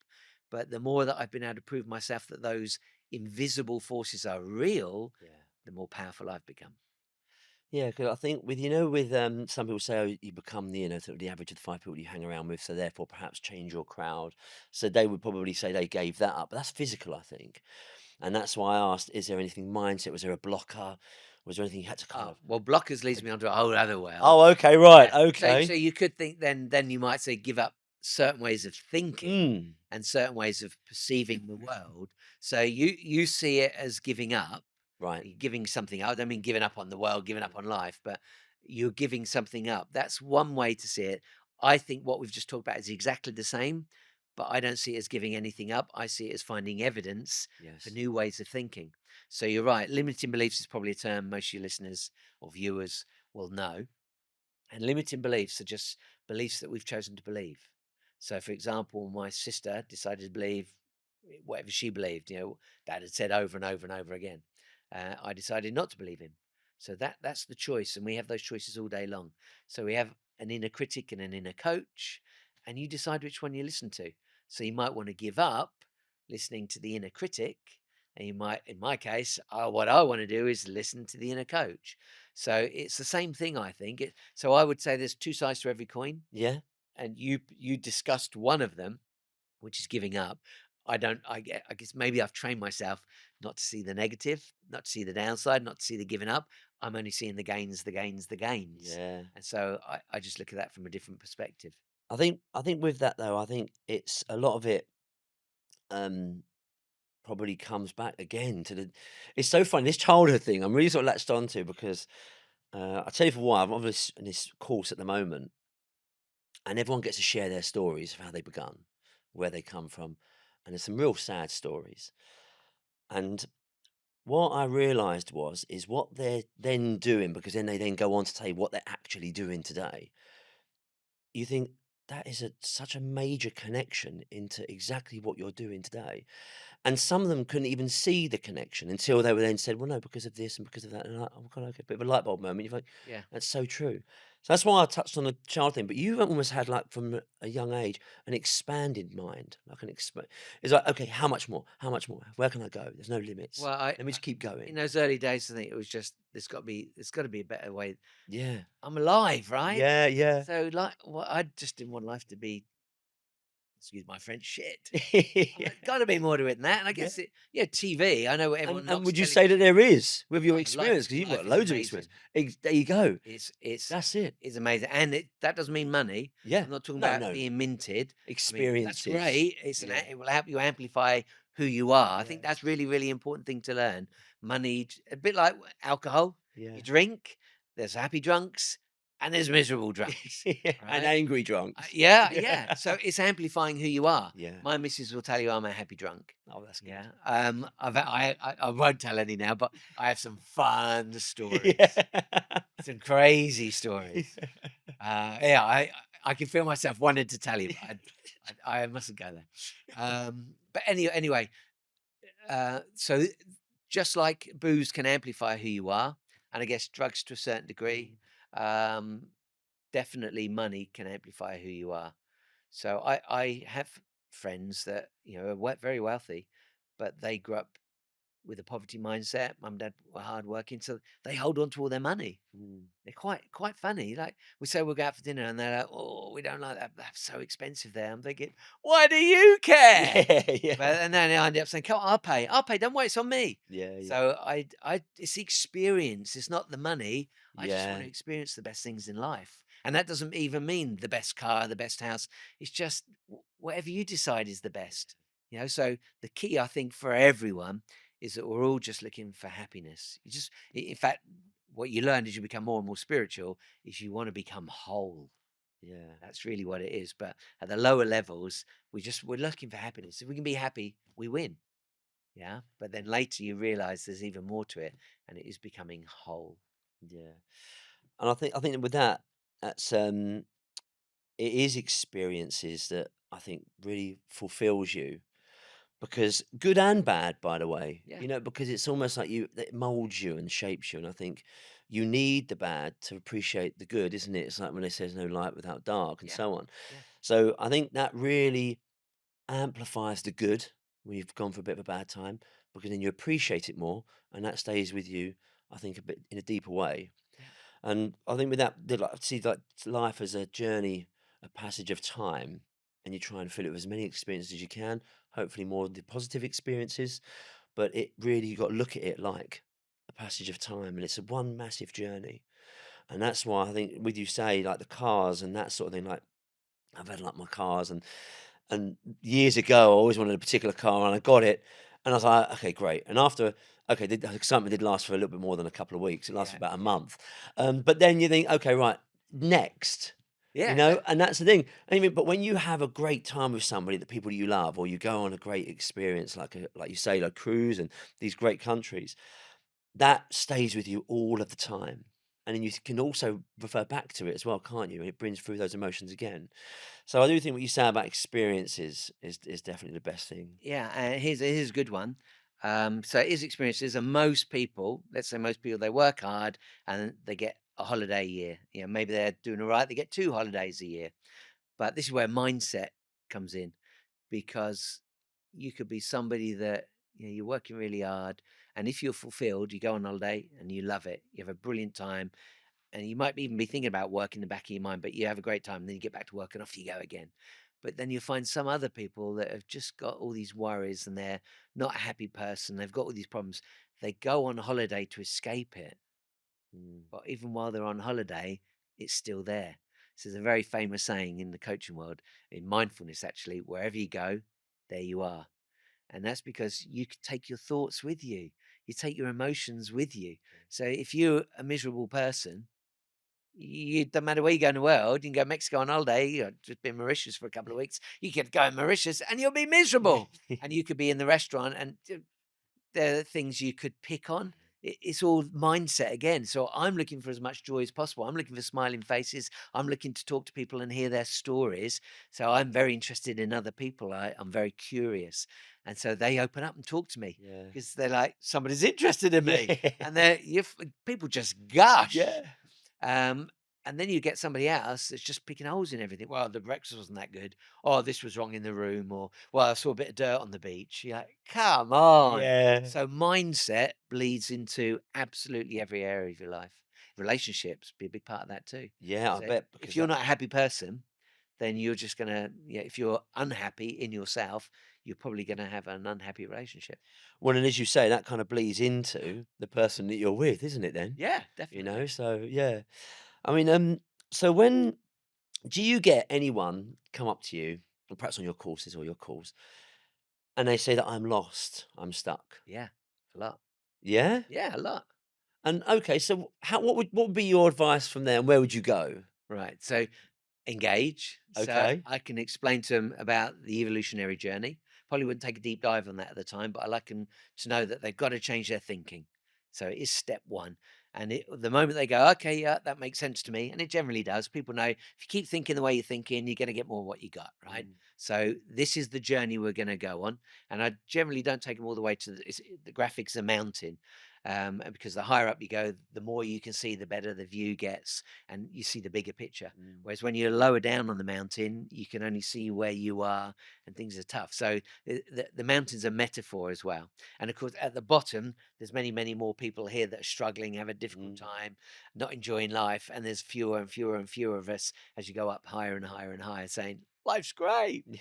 but the more that I've been able to prove myself that those invisible forces are real,
yeah.
the more powerful I've become.
Yeah, because I think with some people say, oh, you become the sort of the average of the five people you hang around with, so therefore perhaps change your crowd. So they would probably say they gave that up, but that's physical, I think, and that's why I asked: is there anything mindset? Was there a blocker? Was there anything you had to kind
Oh,
of?
well, blockers leads me onto a whole other world.
Oh, okay, right,
Yeah. So
okay.
you could think then you might say give up certain ways of thinking
Mm,
and certain ways of perceiving the world. So you see it as giving up.
right.
You're giving something up. I don't mean giving up on the world, giving up on life, but you're giving something up. That's one way to see it. I think what we've just talked about is exactly the same, but I don't see it as giving anything up. I see it as finding evidence for
Yes.
new ways of thinking. So you're right. Limiting beliefs is probably a term most of your listeners or viewers will know. And limiting beliefs are just beliefs that we've chosen to believe. So, for example, my sister decided to believe whatever she believed. Dad had said over and over and over again. I decided not to believe him. So that's the choice, and we have those choices all day long. So we have an inner critic and an inner coach, and you decide which one you listen to. So you might want to give up listening to the inner critic, and you might, in my case, what I want to do is listen to the inner coach. So it's the same thing, I think. So I would say there's two sides to every coin,
Yeah.
and you discussed one of them, which is giving up. I don't. I guess maybe I've trained myself not to see the negative, not to see the downside, not to see the giving up. I'm only seeing the gains, the gains, the gains,
Yeah.
and so I just look at that from a different perspective.
I think with that though, I think it's a lot of it. Um, Probably comes back again to the. It's so funny this childhood thing. I'm really sort of latched onto because I'll tell you for why. I'm on this course at the moment, and everyone gets to share their stories of how they begun, where they come from, and there's some real sad stories. And what I realised is what they're then doing, because then they then go on to tell you what they're actually doing today. You think that is such a major connection into exactly what you're doing today. And some of them couldn't even see the connection until they were then said, "Well, no, because of this and because of that." And like, "Oh, God, okay." A bit of a light bulb moment. You're like,
Yeah.
"That's so true." So that's why I touched on the child thing. But you've almost had, like, from a young age, an expanded mind, like an expand. It's like, okay, how much more? How much more? Where can I go? There's no limits.
Well,
Let me just keep
in
going.
those early days, I think it was just there's got to be a better way.
Yeah,
I'm alive, right?
yeah, yeah,
So like, well, I just didn't want life to be excuse my French, shit.
Yeah.
Got to be more to it than that. And I
Yeah.
guess yeah, TV. I know everyone
And
knocks
would you
telly for
say that
shit.
there is with your
Oh,
experience? Because you've
life
got
is
loads of experience.
amazing.
There you go.
It's it's
That's it.
it's amazing, and that doesn't mean money.
Yeah.
I'm not talking
No,
about
no.
being minted. I mean, that's
Experiences.
great.
Yeah.
It will help you amplify who you are. I
Yeah.
think that's really, really important thing to learn. Money, a bit like alcohol. You
Yeah.
drink. There's happy drunks, and there's miserable drunks.
Yeah. And
Right?
angry drunks.
Yeah, yeah.
Yeah.
So it's amplifying who you are.
Yeah.
My missus will tell you I'm a happy drunk.
Oh, that's good.
Yeah. I won't tell any now, but I have some fun stories,
Yeah.
some crazy stories. Yeah, I can feel myself wanting to tell you, but I mustn't go there. But anyway, so just like booze can amplify who you are, and I guess drugs to a certain degree, um, definitely money can amplify who you are. So I have friends that are very wealthy, but they grew up with a poverty mindset. Mum and dad were hardworking, so they hold on to all their money.
Mm.
They're quite funny. Like we say we'll go out for dinner, and they're like, "Oh, we don't like that. That's so expensive there." I'm thinking, "Why do you care?"
Yeah, yeah.
But and then I end up saying, "Come on, I'll pay. I'll pay. Don't worry, it's on me."
Yeah, yeah.
So it's the experience. It's not the money. I just want
Yeah.
to experience the best things in life, and that doesn't even mean the best car, the best house. It's just whatever you decide is the best. So the key, I think, for everyone is that we're all just looking for happiness. In fact, what you learn as you become more and more spiritual is you want to become whole.
Yeah.
That's really what it is. But at the lower levels, we're looking for happiness. If we can be happy, we win. Yeah. But then later you realize there's even more to it, and it is becoming whole.
Yeah. And I think that with that, that's it is experiences that I think really fulfills you. Because good and bad, by the way,
Yeah.
because it's almost like it molds you and shapes you. And I think you need the bad to appreciate the good, isn't it? It's like when they say there's no light without dark and
Yeah.
so on.
Yeah.
So I think that really amplifies the good when you've gone for a bit of a bad time, because then you appreciate it more and that stays with you, I think, a bit in a deeper way.
Yeah.
And I think with that, see like life as a journey, a passage of time, and you try and fill it with as many experiences as you can. Hopefully, more of the positive experiences. But it really, you got to look at it like a passage of time, and it's a one massive journey. And that's why I think, with you say like the cars and that sort of thing, like I've had like my cars, and years ago I always wanted a particular car, and I got it, and I was like, okay, great. And after, okay, the excitement did last for a little bit more than a couple of weeks. It lasted
Yeah.
about a month. But then you think, okay, right, next.
Yeah.
And that's the thing. I mean, but when you have a great time with somebody, the people you love, or you go on a great experience, like you say, like cruise and these great countries, that stays with you all of the time. And then you can also refer back to it as well, can't you? And it brings through those emotions again. So I do think what you say about experiences is definitely the best thing.
Yeah, here's a good one. So it is experiences, and most people, let's say most people, they work hard and they get a holiday a year. Maybe they're doing all right, they get 2 holidays a year. But this is where mindset comes in, because you could be somebody that you're working really hard, and if you're fulfilled, you go on holiday and you love it. You have a brilliant time, and you might even be thinking about work in the back of your mind, but you have a great time. And then you get back to work and off you go again. But then you'll find some other people that have just got all these worries and they're not a happy person. They've got all these problems. They go on holiday to escape it.
Mm.
But even while they're on holiday, it's still there. So there's a very famous saying in the coaching world, in mindfulness actually, wherever you go, there you are. And that's because you can take your thoughts with you. You take your emotions with you. So if you're a miserable person, you don't matter where you go in the world. You can go to Mexico on holiday. Just been Mauritius for a couple of weeks. You could go in Mauritius and you'll be miserable. And you could be in the restaurant, and there are things you could pick on. It's all mindset again. So I'm looking for as much joy as possible. I'm looking for smiling faces. I'm looking to talk to people and hear their stories. So I'm very interested in other people. I'm very curious. And so they open up and talk to me
Yeah.
because they're like, somebody's interested in me.
Yeah.
And people just gush.
Yeah.
Um, and then you get somebody else that's just picking holes in everything. Well, the breakfast wasn't that good. Oh, this was wrong in the room. Or, well, I saw a bit of dirt on the beach. You're like, come on.
Yeah.
So mindset bleeds into absolutely every area of your life. Relationships be a big part of that too.
Yeah, I
So
bet
if
because
you're
that
not a happy person, then you're just gonna, if you're unhappy in yourself, you're probably gonna have an unhappy relationship.
Well, and as you say, that kind of bleeds into the person that you're with, isn't it then?
Yeah,
You know,
definitely.
so yeah. I mean, so when do you get anyone come up to you, or perhaps on your courses or your calls, and they say that I'm lost, I'm stuck?
Yeah, a lot.
Yeah?
Yeah, a lot.
And okay, so how what would be your advice from there and where would you go?
Right. So engage. So
Okay.
I can explain to them about the evolutionary journey. Probably wouldn't take a deep dive on that at the time, but I like them to know that they've got to change their thinking. So it is step one. And the moment they go, okay, yeah, that makes sense to me, and it generally does. People know if you keep thinking the way you're thinking, you're going to get more of what you got, right?
Mm,
So this is the journey we're going to go on, and I generally don't take them all the way to the graphics, a mountain, and because the higher up you go, the more you can see, the better the view gets, and you see the bigger picture.
mm,
Whereas when you're lower down on the mountain, you can only see where you are and things are tough. So the mountain's a metaphor as well. And of course, at the bottom, there's many, many more people here that are struggling, have a difficult
mm,
time, not enjoying life. And there's fewer and fewer and fewer of us as you go up higher and higher and higher saying, life's great.
yeah,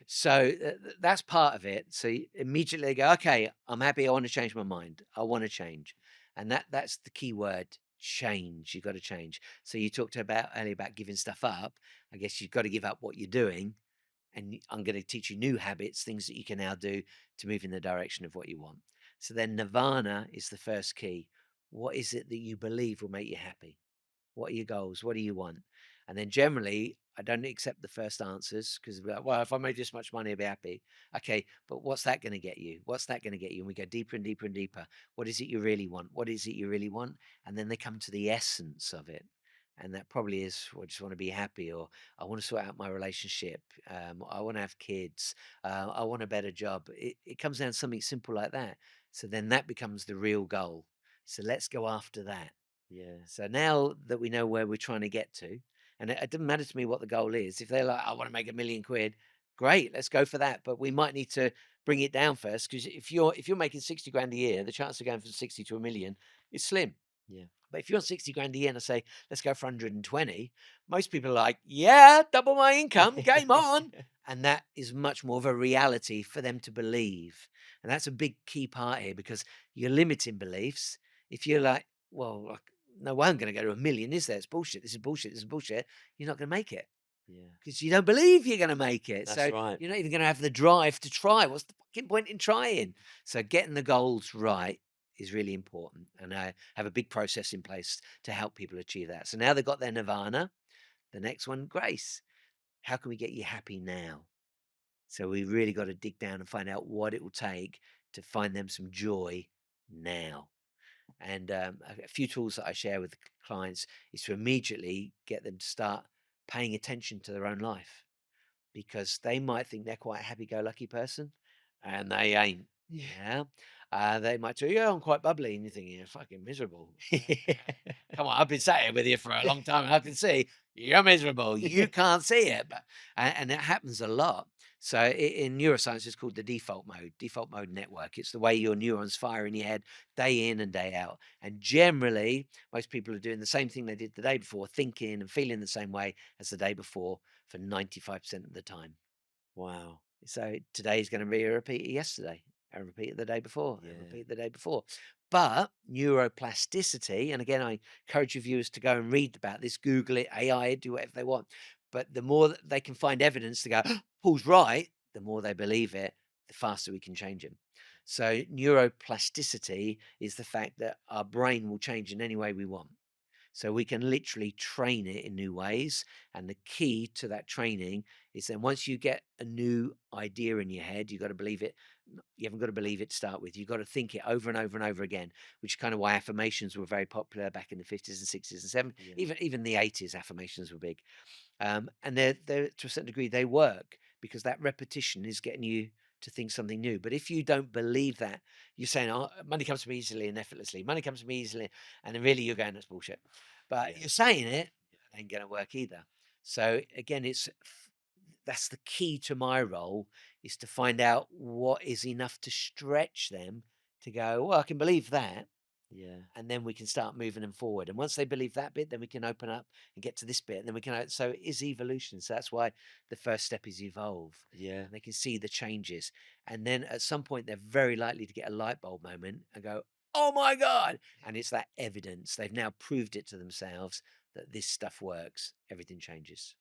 So that's part of it. So you immediately go, okay, I'm happy. I want to change my mind. I want to change, and that's the key word: change. You've got to change. So you talked about earlier about giving stuff up. I guess you've got to give up what you're doing, and I'm going to teach you new habits, things that you can now do to move in the direction of what you want. So then Nirvana is the first key. What is it that you believe will make you happy? What are your goals? What do you want? And then generally, I don't accept the first answers because, well, if I made this much money, I'd be happy. Okay, but what's that going to get you? What's that going to get you? And we go deeper and deeper and deeper. What is it you really want? What is it you really want? And then they come to the essence of it. And that probably is, well, I just want to be happy, or I want to sort out my relationship. I want to have kids. I want a better job. It comes down to something simple like that. So then that becomes the real goal. So let's go after that.
yeah,
So now that we know where we're trying to get to, and it doesn't matter to me what the goal is. If they're like, I want to make £1 million, great, let's go for that. But we might need to bring it down first because if you're making 60 grand a year, the chance of going from 60 to a million is slim.
yeah,
But if you're on 60 grand a year and I say, let's go for 120, most people are like, yeah, double my income, game on. And that is much more of a reality for them to believe. And that's a big key part here because you're limiting beliefs. If you're like, well, like, no way I'm going to go to a million, is there? It's bullshit. This is bullshit. This is bullshit. You're not going to make it
yeah.
because you don't believe you're going to make it.
That's
So
right.
you're not even going to have the drive to try. What's the fucking point in trying? So getting the goals right is really important. And I have a big process in place to help people achieve that. So now they've got their nirvana. The next one, grace. How can we get you happy now? So we really got to dig down and find out what it will take to find them some joy now. And a few tools that I share with clients is to immediately get them to start paying attention to their own life because they might think they're quite a happy-go-lucky person, and they ain't.
Yeah.
Yeah, they might say, "Yeah, I'm quite bubbly," and you're thinking, "You're fucking miserable." Come on, I've been sat here with you for a long time, and I can see you're miserable. You can't see it, but and it happens a lot. So in neuroscience, it's called the default mode network. It's the way your neurons fire in your head day in and day out. And generally, most people are doing the same thing they did the day before, thinking and feeling the same way as the day before for 95% of the time.
Wow.
So today is going to be a repeat of yesterday, and repeat of the day before, and
Yeah.
repeat the day before. But neuroplasticity, and again, I encourage your viewers to go and read about this, Google it, AI, do whatever they want. But the more that they can find evidence to go, Paul's right, the more they believe it, the faster we can change them. So neuroplasticity is the fact that our brain will change in any way we want. So we can literally train it in new ways. And the key to that training is then once you get a new idea in your head, you've got to believe it. You haven't got to believe it to start with. You've got to think it over and over and over again, which is kind of why affirmations were very popular back in the 50s and 60s and 70s.
Yeah.
Even the 80s, affirmations were big. And they're to a certain degree, they work because that repetition is getting you to think something new. But if you don't believe that, you're saying, oh, money comes to me easily and effortlessly. Money comes to me easily. And then really you're going, that's bullshit. But
Yeah.
you're saying it, it ain't going to work either. So again, that's the key to my role is to find out what is enough to stretch them to go, well, I can believe that.
Yeah.
and then we can start moving them forward. And once they believe that bit, then we can open up and get to this bit, and then we can. So it is evolution. So that's why the first step is evolve,
Yeah.
and they can see the changes. And then at some point, they're very likely to get a light bulb moment and go, "Oh my god!" And it's that evidence. They've now proved it to themselves that this stuff works. Everything changes.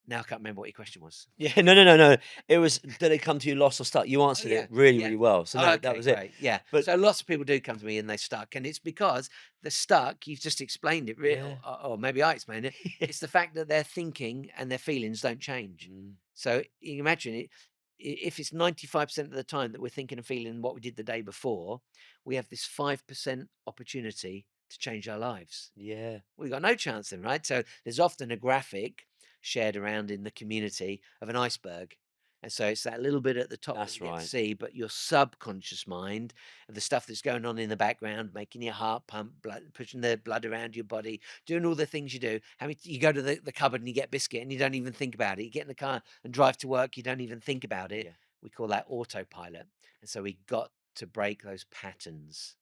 Now I can't remember what your question was.
Yeah. No, no, no, no. It was, did it come to you lost or stuck? You
Oh
answered
yeah,
it really,
yeah.
really well. So
Oh,
no, that
okay,
was it.
great. Yeah.
But
So lots of people do come to me and they're stuck, and it's because they're stuck. You've just explained it,
yeah.
or maybe I explained it. It's the fact that their thinking and their feelings don't change.
Mm,
So you can imagine it. If it's 95% of the time that we're thinking and feeling what we did the day before, we have this 5% opportunity to change our lives.
yeah.
We've got no chance then, right? So there's often a graphic shared around in the community of an iceberg. And so it's that little bit at the top that
That's
you get to
right.
see, but your subconscious mind, the stuff that's going on in the background, making your heart pump, blood, pushing the blood around your body, doing all the things you do. I mean, you go to the cupboard and you get biscuit and you don't even think about it. You get in the car and drive to work, you don't even think about it.
Yeah.
We call that autopilot. And so we got to break those patterns.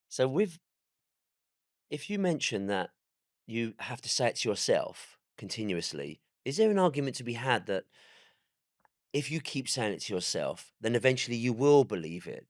So with, if you mention that you have to say it to yourself continuously, is there an argument to be had that if you keep saying it to yourself, then eventually you will believe it?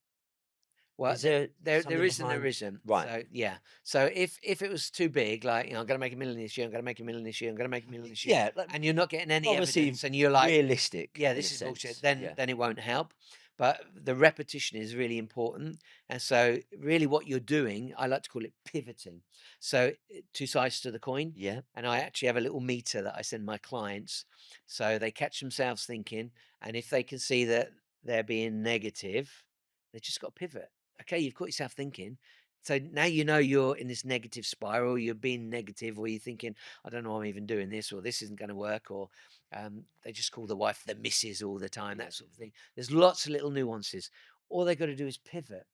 Well,
Is there
there
something
is and there
behind?
isn't.
Right.
So yeah. So if it was too big, like I'm going to make $1 million this year, I'm going to make $1 million this year, I'm going to make $1 million this year,
Yeah. Like,
and you're not getting any
obviously
evidence, and you're like,
realistic
yeah,
in a
this is bullshit,
sense.
then
Yeah.
it won't help. But the repetition is really important. And so really what you're doing, I like to call it pivoting. So two sides to the coin.
Yeah.
And I actually have a little meter that I send my clients. So they catch themselves thinking, and if they can see that they're being negative, they just got to pivot. Okay, you've caught yourself thinking. So now you know you're in this negative spiral, you're being negative, or you're thinking, I don't know why I'm even doing this, or this isn't going to work, or they just call the wife the missus all the time,
Yeah.
that sort of thing. There's lots of little nuances. All they got to do is pivot.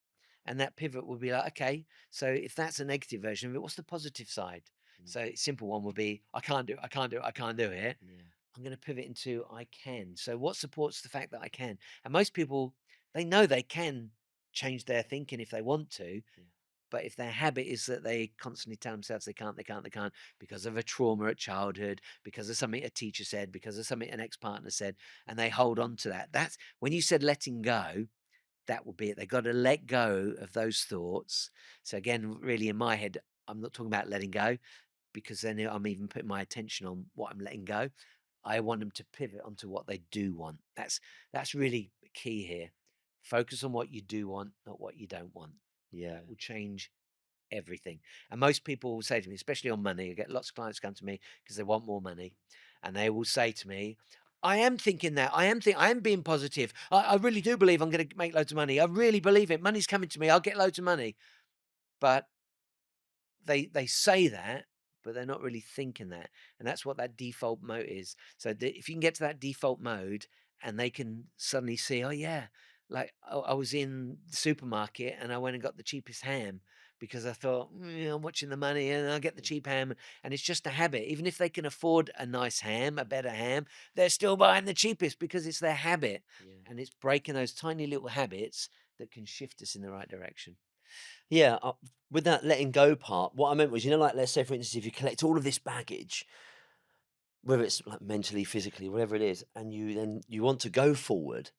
And that pivot would be like, okay, so if that's a negative version of it, what's the positive side?
Mm,
So a simple one would be, I can't do it, I can't do it, I can't do it.
yeah.
I'm going to pivot into I can. So what supports the fact that I can? And most people, they know they can change their thinking if they want to,
Yeah.
but if their habit is that they constantly tell themselves they can't, they can't, they can't, because of a trauma at childhood, because of something a teacher said, because of something an ex-partner said, and they hold on to that. That's when you said letting go, that will be it. They got to let go of those thoughts. So again, really in my head, I'm not talking about letting go because then I'm even putting my attention on what I'm letting go. I want them to pivot onto what they do want. That's really key here. Focus on what you do want, not what you don't want.
Yeah.
That will change everything. And most people will say to me, especially on money, I get lots of clients come to me because they want more money, and they will say to me, I am thinking that. I am being positive. I really do believe I'm going to make loads of money. I really believe it. Money's coming to me. I'll get loads of money. But they say that, but they're not really thinking that. And that's what that default mode is. So if you can get to that default mode and they can suddenly see, oh yeah, like I was in the supermarket and I went and got the cheapest ham because I thought, I'm watching the money and I'll get the cheap ham. And it's just a habit. Even if they can afford a nice ham, a better ham, they're still buying the cheapest because it's their habit.
Yeah.
And it's breaking those tiny little habits that can shift us in the right direction.
Yeah, with that letting go part, what I meant was, like, let's say, for instance, if you collect all of this baggage, whether it's like mentally, physically, whatever it is, and you want to go forward,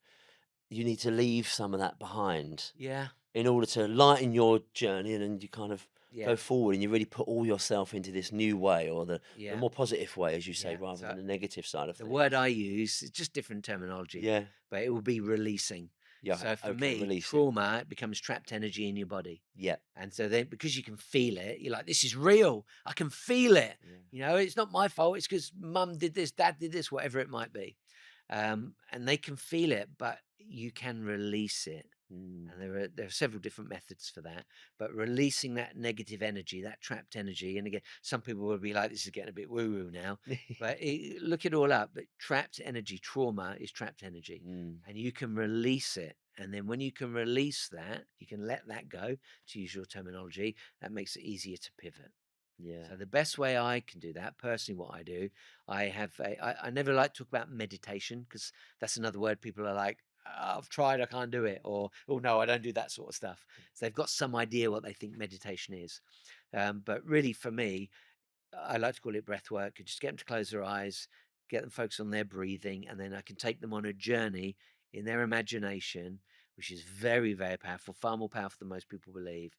you need to leave some of that behind
Yeah.
in order to lighten your journey, and then you kind of
Yeah.
go forward and you really put all yourself into this new way, or the
Yeah.
more positive way, as you say,
Yeah.
rather
So
than the negative side of
the word
things.
I use is just different terminology,
Yeah,
but it will be releasing.
yeah,
So for
okay,
me,
releasing.
trauma becomes trapped energy in your body.
Yeah,
And so then because you can feel it, you're like, this is real. I can feel it.
yeah,
It's not my fault. It's because mum did this, dad did this, whatever it might be. And they can feel it, but you can release it.
mm.
And there are several different methods for that, but releasing that negative energy, that trapped energy. And again, some people will be like, "This is getting a bit woo-woo now," but look it all up. But trapped energy, trauma is trapped energy,
Mm,
and you can release it. And then when you can release that, you can let that go. To use your terminology, that makes it easier to pivot.
yeah,
So the best way I can do that, personally, what I do, I never like to talk about meditation because that's another word people are like, I've tried, I can't do it, or oh no, I don't do that sort of stuff. So they've got some idea what they think meditation is. But really, for me, I like to call it breath work. Just get them to close their eyes, get them focused on their breathing, and then I can take them on a journey in their imagination, which is very, very powerful, far more powerful than most people believe.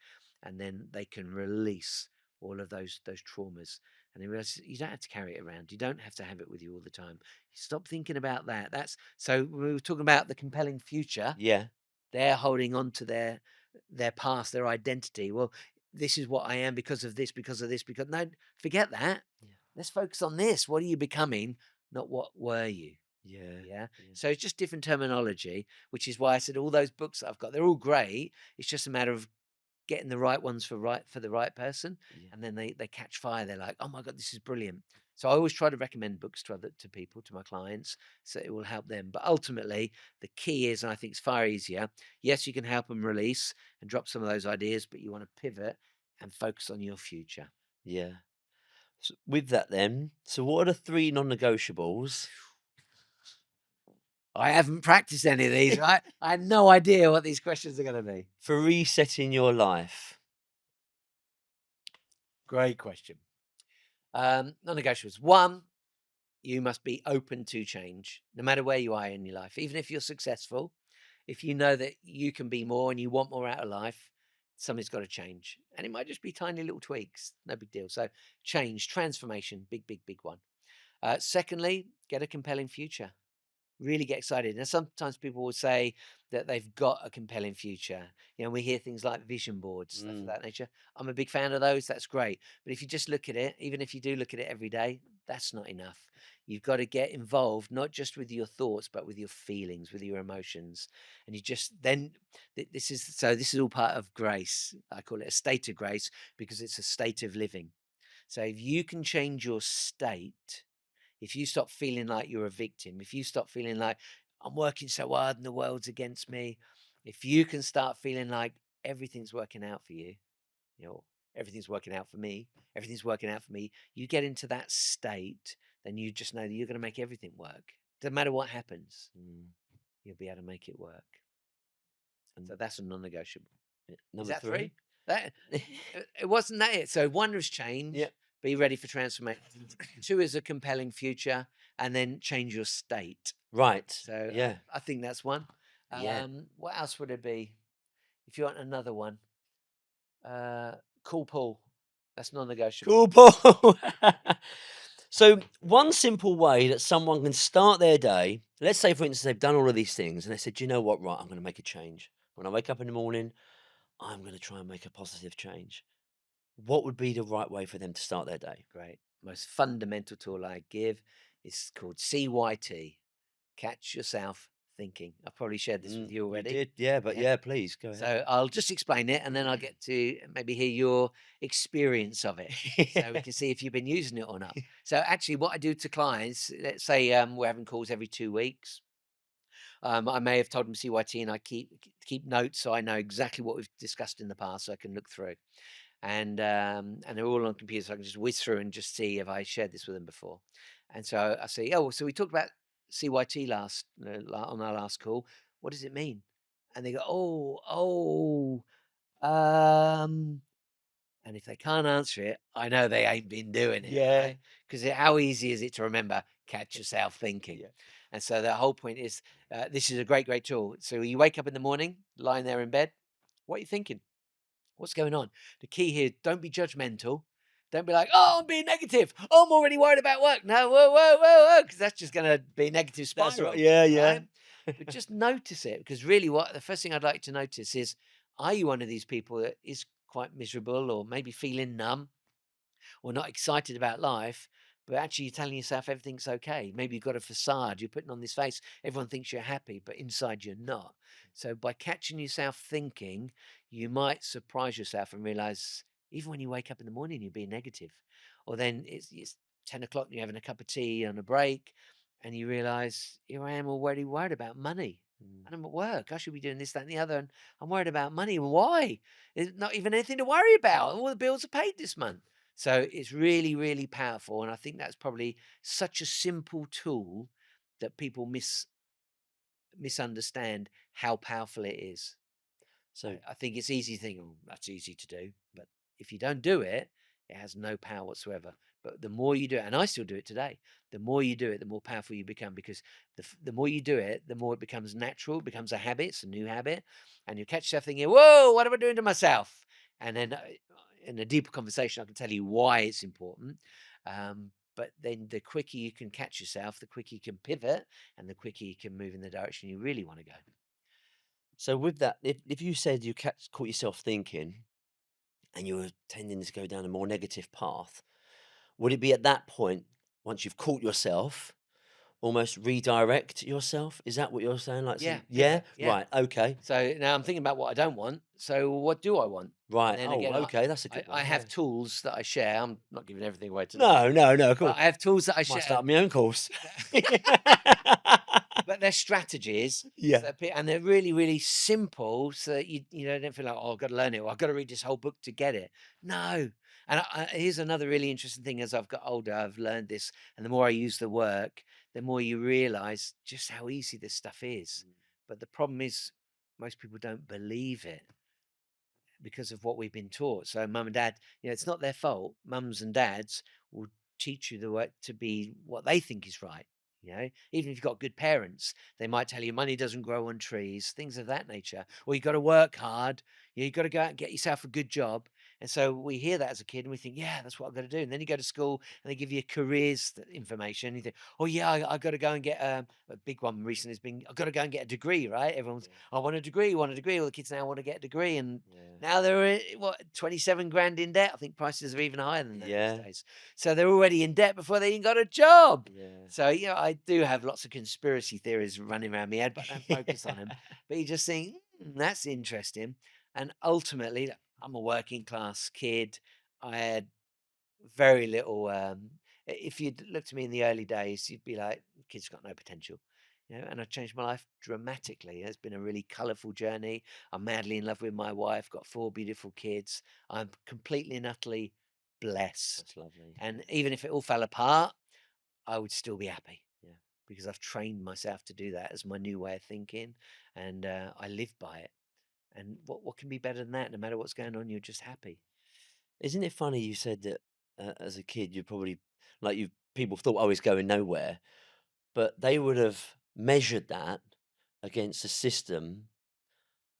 And then they can release all of those traumas. And they realize you don't have to carry it around. You don't have to have it with you all the time. Stop thinking about that. That's so we were talking about the compelling future.
Yeah.
They're holding on to their past, their identity. Well, this is what I am because of this, because of this, because no, forget that.
Yeah.
Let's focus on this. What are you becoming? Not what were you.
Yeah.
Yeah. So it's just different terminology, which is why I said all those books that I've got, they're all great. It's just a matter of getting the right ones for the right person,
Yeah.
and then they catch fire. They're like, oh my god, this is brilliant. So I always try to recommend books to people, to my clients, so it will help them. But ultimately, the key is, and I think it's far easier. Yes, you can help them release and drop some of those ideas, but you want to pivot and focus on your future.
Yeah. So with that, then, so what are the 3 non-negotiables
I haven't practiced any of these, right? I had no idea what these questions are going to be.
for resetting your life?
Great question. Non-negotiables. One, you must be open to change, no matter where you are in your life. Even if you're successful, if you know that you can be more and you want more out of life, something's got to change. And it might just be tiny little tweaks, no big deal. So, change, transformation, big, big, big one. Secondly, get a compelling future. Really get excited. Now, sometimes people will say that they've got a compelling future. We hear things like vision boards, stuff of that nature. I'm a big fan of those. That's great. But if you just look at it, even if you do look at it every day, that's not enough. You've got to get involved, not just with your thoughts, but with your feelings, with your emotions. And you just then, this is all part of grace. I call it a state of grace because it's a state of living. So if you can change your state, if you stop feeling like you're a victim, if you stop feeling like I'm working so hard and the world's against me, if you can start feeling like everything's working out for you, you know, everything's working out for me, everything's working out for me, you get into that state, then you just know that you're going to make everything work. Doesn't matter what happens, you'll be able to make it work.
And
So that's a non-negotiable. Is
number
that
3?
three? That it wasn't that it. So one was change.
Yeah.
Be ready for transformation. 2 is a compelling future, and then change your state.
Right.
So
Yeah.
I think that's one.
Yeah.
What else would it be? If you want another one, call Paul. That's non-negotiable.
Cool, Paul. So, one simple way that someone can start their day, let's say, for instance, they've done all of these things and they said, you know what, right, I'm going to make a change. When I wake up in the morning, I'm going to try and make a positive change. What would be the right way for them to start their day?
Great. Most fundamental tool I give is called CYT. Catch yourself thinking. I've probably shared this with you
You
already.
did, yeah, but yeah, please go ahead.
So I'll just explain it, and then I'll get to maybe hear your experience of it, so we can see if you've been using it or not. So actually, what I do to clients, let's say we're having calls every 2 weeks. I may have told them CYT, and I keep notes so I know exactly what we've discussed in the past, so I can look through. And they're all on computers, so I can just whiz through and just see if I shared this with them before. And so I say, oh, so we talked about CYT on our last call. What does it mean? And they go, um, and if they can't answer it, I know they ain't been doing it,
Yeah.
right? Because how easy is it to remember? Catch yourself thinking.
Yeah.
And so the whole point is, this is a great, great tool. So you wake up in the morning, lying there in bed, what are you thinking? What's going on? The key here, don't be judgmental. Don't be like, oh, I'm being negative. Oh, I'm already worried about work. No, whoa, whoa, whoa, whoa, because that's just going to be a negative
That's
spiral.
right. Yeah, yeah.
Right? But just notice it, because really the first thing I'd like to notice is, are you one of these people that is quite miserable or maybe feeling numb or not excited about life, but actually you're telling yourself everything's okay? Maybe you've got a facade, you're putting on this face, everyone thinks you're happy, but inside you're not. So by catching yourself thinking, you might surprise yourself and realize even when you wake up in the morning, you're being negative. Or then it's 10 o'clock and you're having a cup of tea on a break and you realize, here I am already worried about money. And I'm at work. I should be doing this, that, and the other. And I'm worried about money. Why? There's not even anything to worry about. All the bills are paid this month. So it's really, really powerful. And I think that's probably such a simple tool that people misunderstand how powerful it is.
So
I think it's easy to think, oh, that's easy to do. But if you don't do it, it has no power whatsoever. But the more you do it, and I still do it today, the more you do it, the more powerful you become because the more you do it, the more it becomes natural, it becomes a habit, it's a new habit. And you catch yourself thinking, whoa, what am I doing to myself? And then in a deeper conversation, I can tell you why it's important. But then the quicker you can catch yourself, the quicker you can pivot and the quicker you can move in the direction you really want to go.
so with that, if you said you caught yourself thinking and you were tending to go down a more negative path, would it be at that point, once you've caught yourself, almost redirect yourself? Is that what you're saying? Like, so,
Yeah,
yeah,
pivot. Yeah.
right, okay,
So now I'm thinking about what I don't want. So what do I want? And
right.
then
Oh,
again,
okay, that's a good
I
one. Yeah.
have tools that I share. I'm not giving everything away today,
No, no, no, of
but
course.
I have tools that I
Might
share.
start my own course.
But they're strategies,
Yeah,
and they're really, really simple, so that you know don't feel like, oh, I've got to learn it, or I've got to read this whole book to get it. No. And here's another really interesting thing: as I've got older, I've learned this, and the more I use the work, the more you realise just how easy this stuff is. But the problem is, most people don't believe it because of what we've been taught. So mum and dad, it's not their fault. Mums and dads will teach you the way to be what they think is right. Even if you've got good parents, they might tell you money doesn't grow on trees, things of that nature. Or you've got to work hard. You've got to go out and get yourself a good job. And so we hear that as a kid and we think, yeah, that's what I've got to do. And then you go to school and they give you careers information. And you think, oh, yeah, I've got to go and get a big one recently has been, I've got to go and get a degree, right? Everyone's, I want a degree, want a degree. All the kids now want to get a degree. And
yeah,
now they're, what, 27 grand in debt. I think prices are even higher than that these
yeah,
days. So they're already in debt before they even got a job.
yeah.
So, I do have lots of conspiracy theories running around my head, but I don't focus on them. But you just think, that's interesting. And ultimately, I'm a working class kid. I had very little. If you'd looked at me in the early days, you'd be like, "Kid's got no potential," And I changed my life dramatically. It's been a really colourful journey. I'm madly in love with my wife. Got 4 beautiful kids. I'm completely and utterly blessed.
That's lovely.
And even if it all fell apart, I would still be happy
Yeah.
because I've trained myself to do that as my new way of thinking, and I live by it. And what can be better than that? No matter what's going on, you're just happy.
Isn't it funny you said that as a kid you probably like you people thought I was going nowhere, but they would have measured that against a system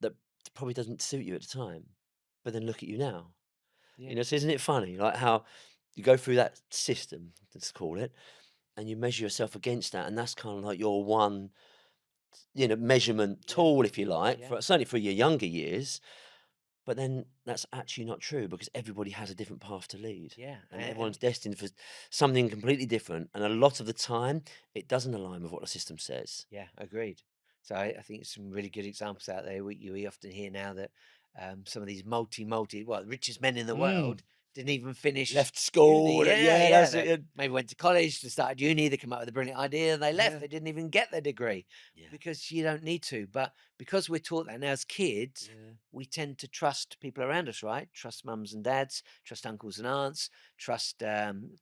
that probably doesn't suit you at the time. But then look at you now.
Yeah,
So isn't it funny like how you go through that system, let's call it, and you measure yourself against that, and that's kind of like your one, measurement
yeah,
tool, if you like,
yeah,
for certainly for your younger years. But then that's actually not true because everybody has a different path to lead.
yeah.
And
And
everyone's destined for something completely different. And a lot of the time, it doesn't align with what the system says.
yeah, agreed. So I think some really good examples out there. We often hear now that some of these well, the richest men in the
Mm.
world didn't even finish
Left
uni.
school.
Yeah,
Yeah,
yeah.
that's
They
it.
maybe went to college, they started uni, they come up with a brilliant idea, and they left.
Yeah.
They didn't even get their degree
Yeah.
because you don't need to. But because we're taught that now as kids,
Yeah.
we tend to trust people around us, right? Trust mums and dads, trust uncles and aunts, trust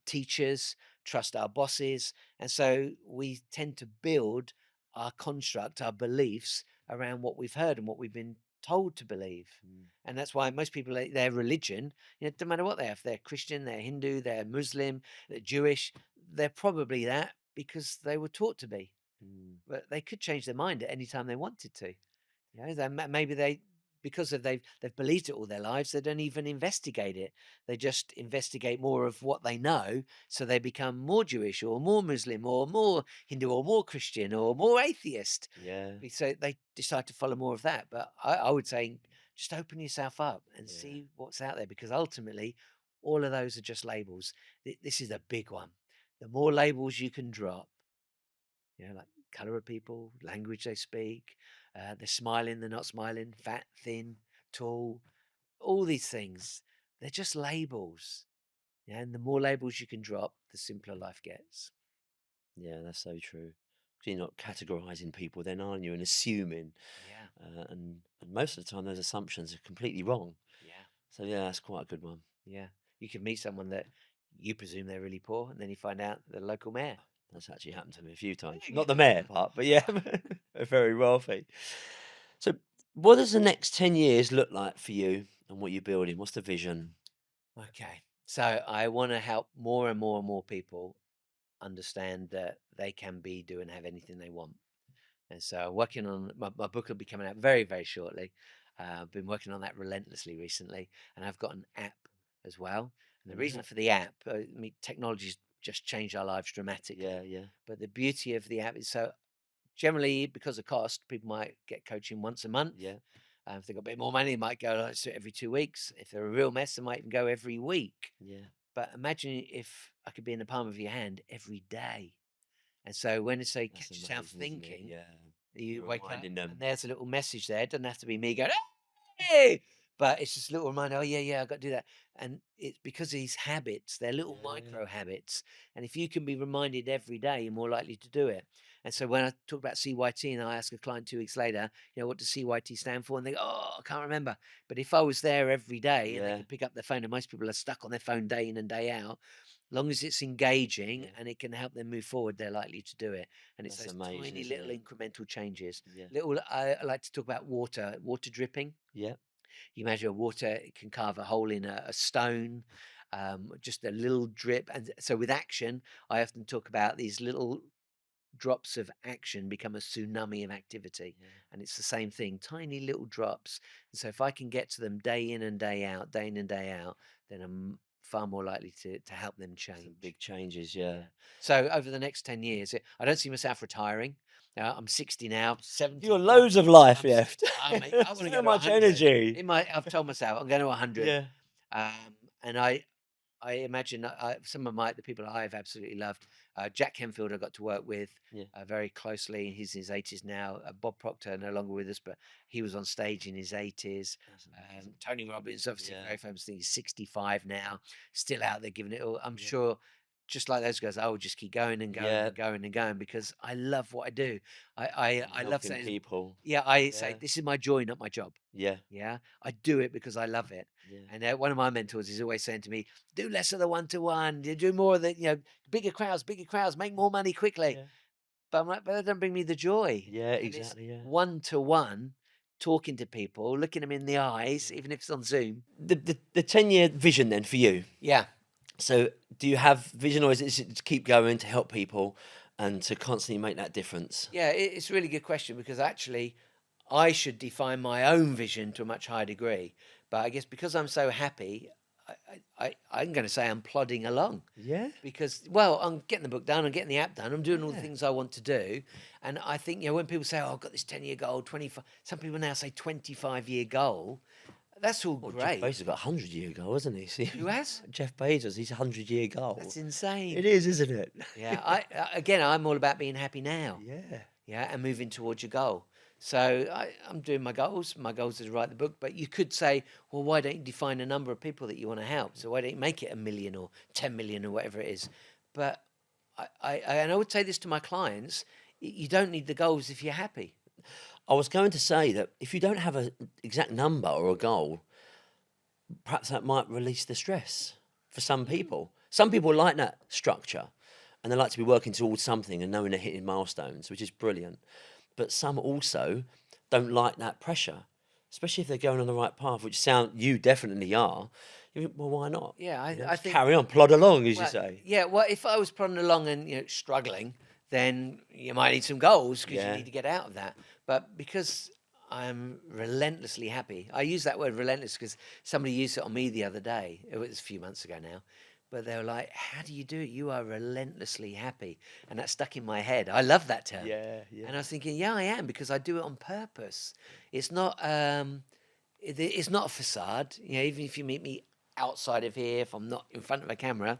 teachers, trust our bosses. And so we tend to build our construct, our beliefs around what we've heard and what we've been told to believe.
Mm.
And that's why most people, their religion, no matter what they have, they're Christian, they're Hindu, they're Muslim, they're Jewish, they're probably that because they were taught to be.
Mm.
But they could change their mind at any time they wanted to. Maybe they because they've believed it all their lives, they don't even investigate it. They just investigate more of what they know, so they become more Jewish or more Muslim or more Hindu or more Christian or more atheist.
Yeah.
So they decide to follow more of that. But I would say just open yourself up and
Yeah.
see what's out there because ultimately all of those are just labels. This is a big one. The more labels you can drop, like color of people, language they speak, they're smiling, they're not smiling, fat, thin, tall, all these things. They're just labels. Yeah, and the more labels you can drop, the simpler life gets.
Yeah, that's so true. 'Cause you're not categorizing people then, aren't you? And assuming.
Yeah,
And most of the time, those assumptions are completely wrong.
yeah,
So, yeah, that's quite a good one.
yeah. You can meet someone that you presume they're really poor, and then you find out they're the local mayor.
That's actually happened to me a few times. Not the mayor part, but yeah, very wealthy. So, what does the next 10 years look like for you and what you're building? What's the vision?
Okay. So I want to help more and more and more people understand that they can be, do, and have anything they want. And so I'm working on my book will be coming out very, very shortly. I've been working on that relentlessly recently, and I've got an app as well. And the reason
Yeah,
for the app, I mean, technology's just changed our lives dramatically.
yeah, yeah,
But the beauty of the app is so generally because of cost, people might get coaching once a month.
yeah,
If they've got a bit more money, they might go every 2 weeks. If they're a real mess, they might even go every week.
yeah.
But imagine if I could be in the palm of your hand every day. And so when they say
That's
catch yourself
amazing, isn't it?
thinking,
Yeah.
you
You're
wake up
reminding
and
them.
there's a little message there. It doesn't have to be me going, hey, but it's just a little reminder. Oh yeah, yeah, I got to do that. And it's because these habits, they're little
Yeah,
micro habits. And if you can be reminded every day, you're more likely to do it. And so when I talk about CYT and I ask a client 2 weeks later, what does CYT stand for? And they go, oh, I can't remember. But if I was there every day and they
yeah,
could pick up their phone, and most people are stuck on their phone day in and day out, long as it's engaging
yeah.
and it can help them move forward, they're likely to do it. And it's
That's
those
amazing,
tiny
isn't
little
it?
incremental changes.
Yeah,
Little, I like to talk about water dripping.
yeah.
You measure water, it can carve a hole in a stone, just a little drip. And so with action, I often talk about these little drops of action become a tsunami of activity.
Yeah.
And it's the same thing, tiny little drops. And so if I can get to them day in and day out, day in and day out, then I'm far more likely to help them
Some
change.
big changes, yeah.
Yeah. So over the next 10 years, I don't see myself retiring. I'm 60 now,
You got
70.
loads of life
I'm, s-
left.
I want to go
So
to
much
100.
energy.
I've told myself I'm going to 100.
Yeah,
Um, and I imagine some of the people I've absolutely loved. Jack Kenfield, I got to work with
yeah.
very closely. He's in his 80s now. Bob Proctor, no longer with us, but he was on stage in his 80s.
That's amazing.
Tony Robbins, obviously
Yeah,
very famous. I think he's 65 now, still out there giving it all. I'm
yeah,
sure, just like those guys, I will just keep going and going
yeah.
and going and going because I love what I do.
And
I love
helping
saying,
people.
yeah, I say
Yeah,
this is my joy, not my job.
yeah,
Yeah, I do it because I love it.
yeah,
And one of my mentors is always saying to me, "Do less of the one-to-one. Do more of the bigger crowds, make more money quickly."
yeah.
But I'm like, but that doesn't bring me the joy.
Yeah,
And it's
exactly, yeah.
one-to-one, talking to people, looking them in the eyes,
Yeah.
even if it's on Zoom.
The 10-year vision then for you.
Yeah,
So do you have vision or is it to keep going to help people and to constantly make that difference?
yeah, it's a really good question because actually, I should define my own vision to a much higher degree. But I guess because I'm so happy, I'm going to say I'm plodding along.
Yeah.
Because well, I'm getting the book done, I'm getting the app done, I'm doing all the
Yeah.
things I want to do, and I think when people say, "Oh, I've got this 10-year goal," 25, some people now say 25-year goal. That's all
Well, Jeff
great.
Bezos got a 100-year goal, hasn't he? See,
Who has?
Jeff Bezos, he's a 100-year goal.
That's insane.
It is, isn't it?
Yeah, again, I'm all about being happy now.
Yeah.
Yeah, and moving towards your goal. So I'm doing my goals. My goals is to write the book. But you could say, well, why don't you define a number of people that you want to help? So why don't you make it 1 million or 10 million or whatever it is? But and I would say this to my clients: you don't need the goals if you're happy.
I was going to say that if you don't have an exact number or a goal, perhaps that might release the stress for some people. Some people like that structure and they like to be working towards something and knowing they're hitting milestones, which is brilliant. But some also don't like that pressure, especially if they're going on the right path, which you definitely are. You think, well, why not?
Yeah, I
Just
think.
carry on, plod along, as you
Well,
say.
yeah. Well, if I was plodding along and struggling, then you might need some goals because you
Yeah,
need to get out of that. But because I'm relentlessly happy, I use that word relentless because somebody used it on me the other day. It was a few months ago now, but they were like, "How do you do it? You are relentlessly happy," and that stuck in my head. I love that term.
yeah, yeah,
And I was thinking, yeah, I am because I do it on purpose. It's not. It's not a facade. Even if you meet me outside of here, if I'm not in front of a camera,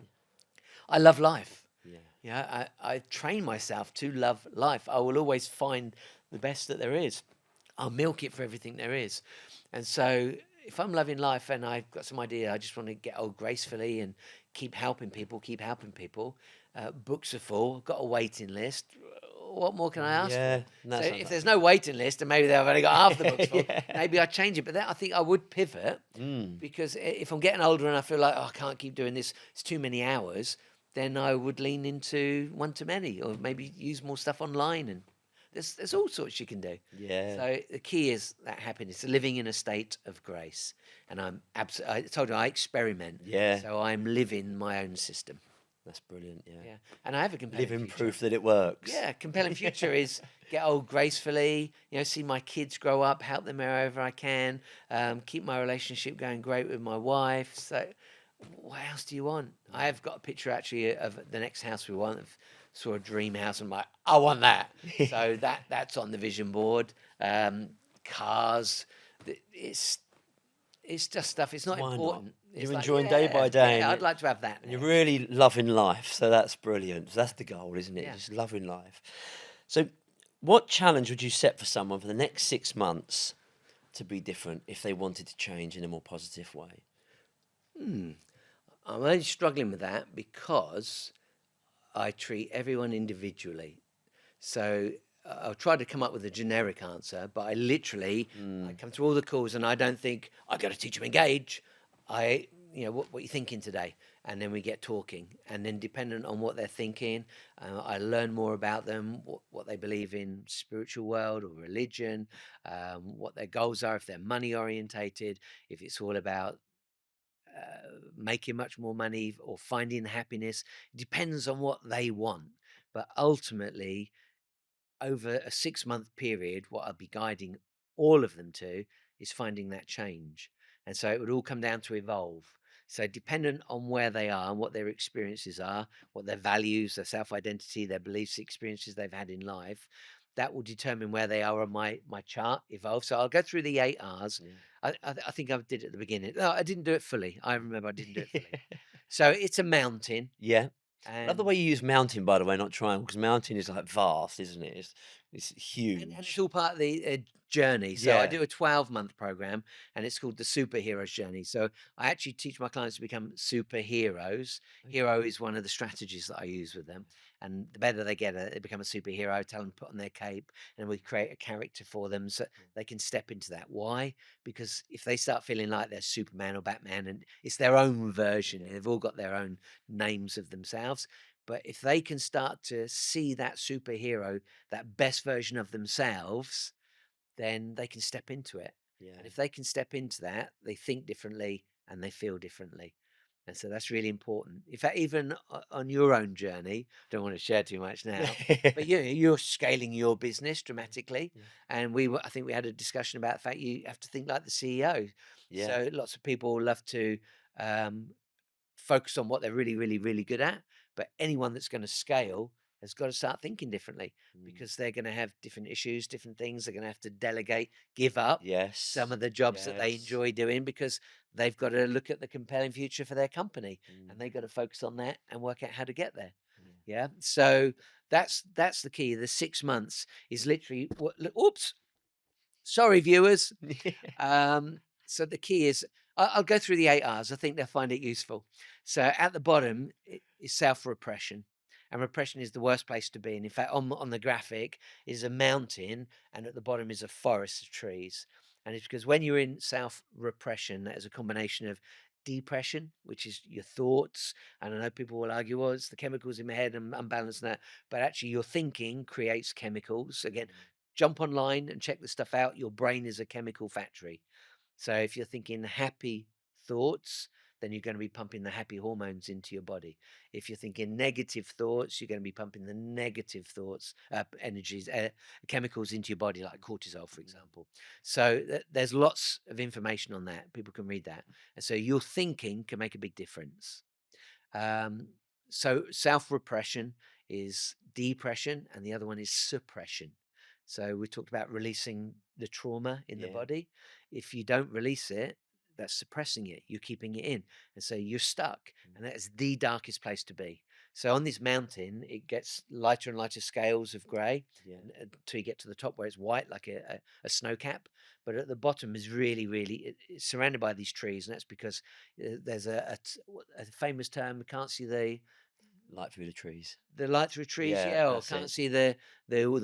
I love life.
yeah.
Yeah, I train myself to love life. I will always find the best that there is. I'll milk it for everything there is. And so if I'm loving life and I've got some idea, I just want to get old gracefully and keep helping people, keep helping people. Books are full, got a waiting list. What more can I ask
Yeah,
for?
no,
So
that's
if
not
there's no waiting list and maybe they've only got half the books full,
yeah.
maybe I change it. But I think I would pivot
Mm,
because if I'm getting older and I feel like, oh, I can't keep doing this, it's too many hours, then I would lean into one to many, or maybe use more stuff online. And there's all sorts you can do.
Yeah.
So the key is that happiness, living in a state of grace. And I told you I experiment,
Yeah.
so I'm living my own system.
That's brilliant. Yeah.
Yeah, and I have a compelling
Living
future.
proof that it works.
Yeah, compelling future is get old gracefully. See my kids grow up, help them wherever I can, keep my relationship going great with my wife. So, what else do you want? I have got a picture actually of the next house we want. Saw a dream house. And I'm like, I want that. So that's on the vision board. Cars. It's it's just stuff. It's not
Why not?
important. It's
You're
like,
enjoying day by day,
yeah,
and
I'd like to have that
you're
next.
really loving life. So that's brilliant. That's the goal, isn't it?
Yeah.
Just loving life. So, what challenge would you set for someone for the next 6 months to be different if they wanted to change in a more positive way?
I'm only struggling with that because I treat everyone individually. So I'll try to come up with a generic answer, but I come through all the calls and I don't think I got to teach them engage. What you thinking today, and then we get talking, and then dependent on what they're thinking, I learn more about them, what they believe in, spiritual world or religion, what their goals are, if they're money orientated, if it's all about making much more money or finding happiness. It depends on what they want. But ultimately, over a 6 month period, what I'll be guiding all of them to is finding that change. And so it would all come down to evolve. So, dependent on where they are and what their experiences are, what their values, their self identity, their beliefs, experiences they've had in life, that will determine where they are on my chart evolve. So, I'll go through the 8 R's.
Yeah.
I think I did it at the beginning. No, I didn't do it fully. I remember I didn't do it fully. So, it's a mountain.
Yeah. Love the
And
way you use mountain, by the way, not triangle, because mountain is like vast, isn't it? It's
and it's
huge.
all part of the journey. So I
Yeah.
do a 12-month program, and it's called the Superheroes Journey. So I actually teach my clients to become superheroes. Hero is one of the strategies that I use with them. And the better they get at it, they become a superhero. Tell them to put on their cape, and we create a character for them so they can step into that. Why? Because if they start feeling like they're Superman or Batman, and it's their own version,
Yeah.
they've all got their own names of themselves. But if they can start to see that superhero, that best version of themselves, then they can step into it.
Yeah.
And if they can step into that, they think differently and they feel differently. And so that's really important. In fact, even on your own journey, don't want to share too much now, but you're scaling your business dramatically.
Yeah.
And I think we had a discussion about the fact you have to think like the CEO.
Yeah.
So lots of people love to um, focus on what they're really, really, really good at. But anyone that's going to scale has got to start thinking differently
Mm.
because they're going to have different issues, different things. They're going to have to delegate, give up some
Yes.
of the jobs that they
Yes.
enjoy doing because they've got to look at the compelling future for their company
Mm.
and they've got to focus on that and work out how to get there.
Yeah.
Yeah. So that's the key. The 6 months is literally oops. Sorry, viewers. So the key is I'll go through the 8 R's. I think they'll find it useful. So at the bottom is self-repression. And repression is the worst place to be. And in fact, on the graphic is a mountain, and at the bottom is a forest of trees. And it's because when you're in self-repression, that is a combination of depression, which is your thoughts. And I know people will argue, well, it's the chemicals in my head and unbalanced that. But actually, your thinking creates chemicals. Again, jump online and check this stuff out. Your brain is a chemical factory. So if you're thinking happy thoughts, then you're going to be pumping the happy hormones into your body. If you're thinking negative thoughts, you're going to be pumping the negative thoughts, energies, chemicals into your body, like cortisol, for example. So there's lots of information on that. People can read that. And so your thinking can make a big difference. Um, so self repression is depression, and the other one is suppression. So we talked about releasing the trauma in the
Yeah.
body. If you don't release it, that's suppressing it. You're keeping it in, and so you're stuck. And that is the darkest place to be. So on this mountain, it gets lighter and lighter scales of grey
Yeah.
until you get to the top where it's white, like a snow cap. But at the bottom is really, really it's surrounded by these trees, and that's because there's a famous term. We can't see the
Light through the trees.
The light through trees,
Yeah,
yeah, or
that's
can't
it.
see the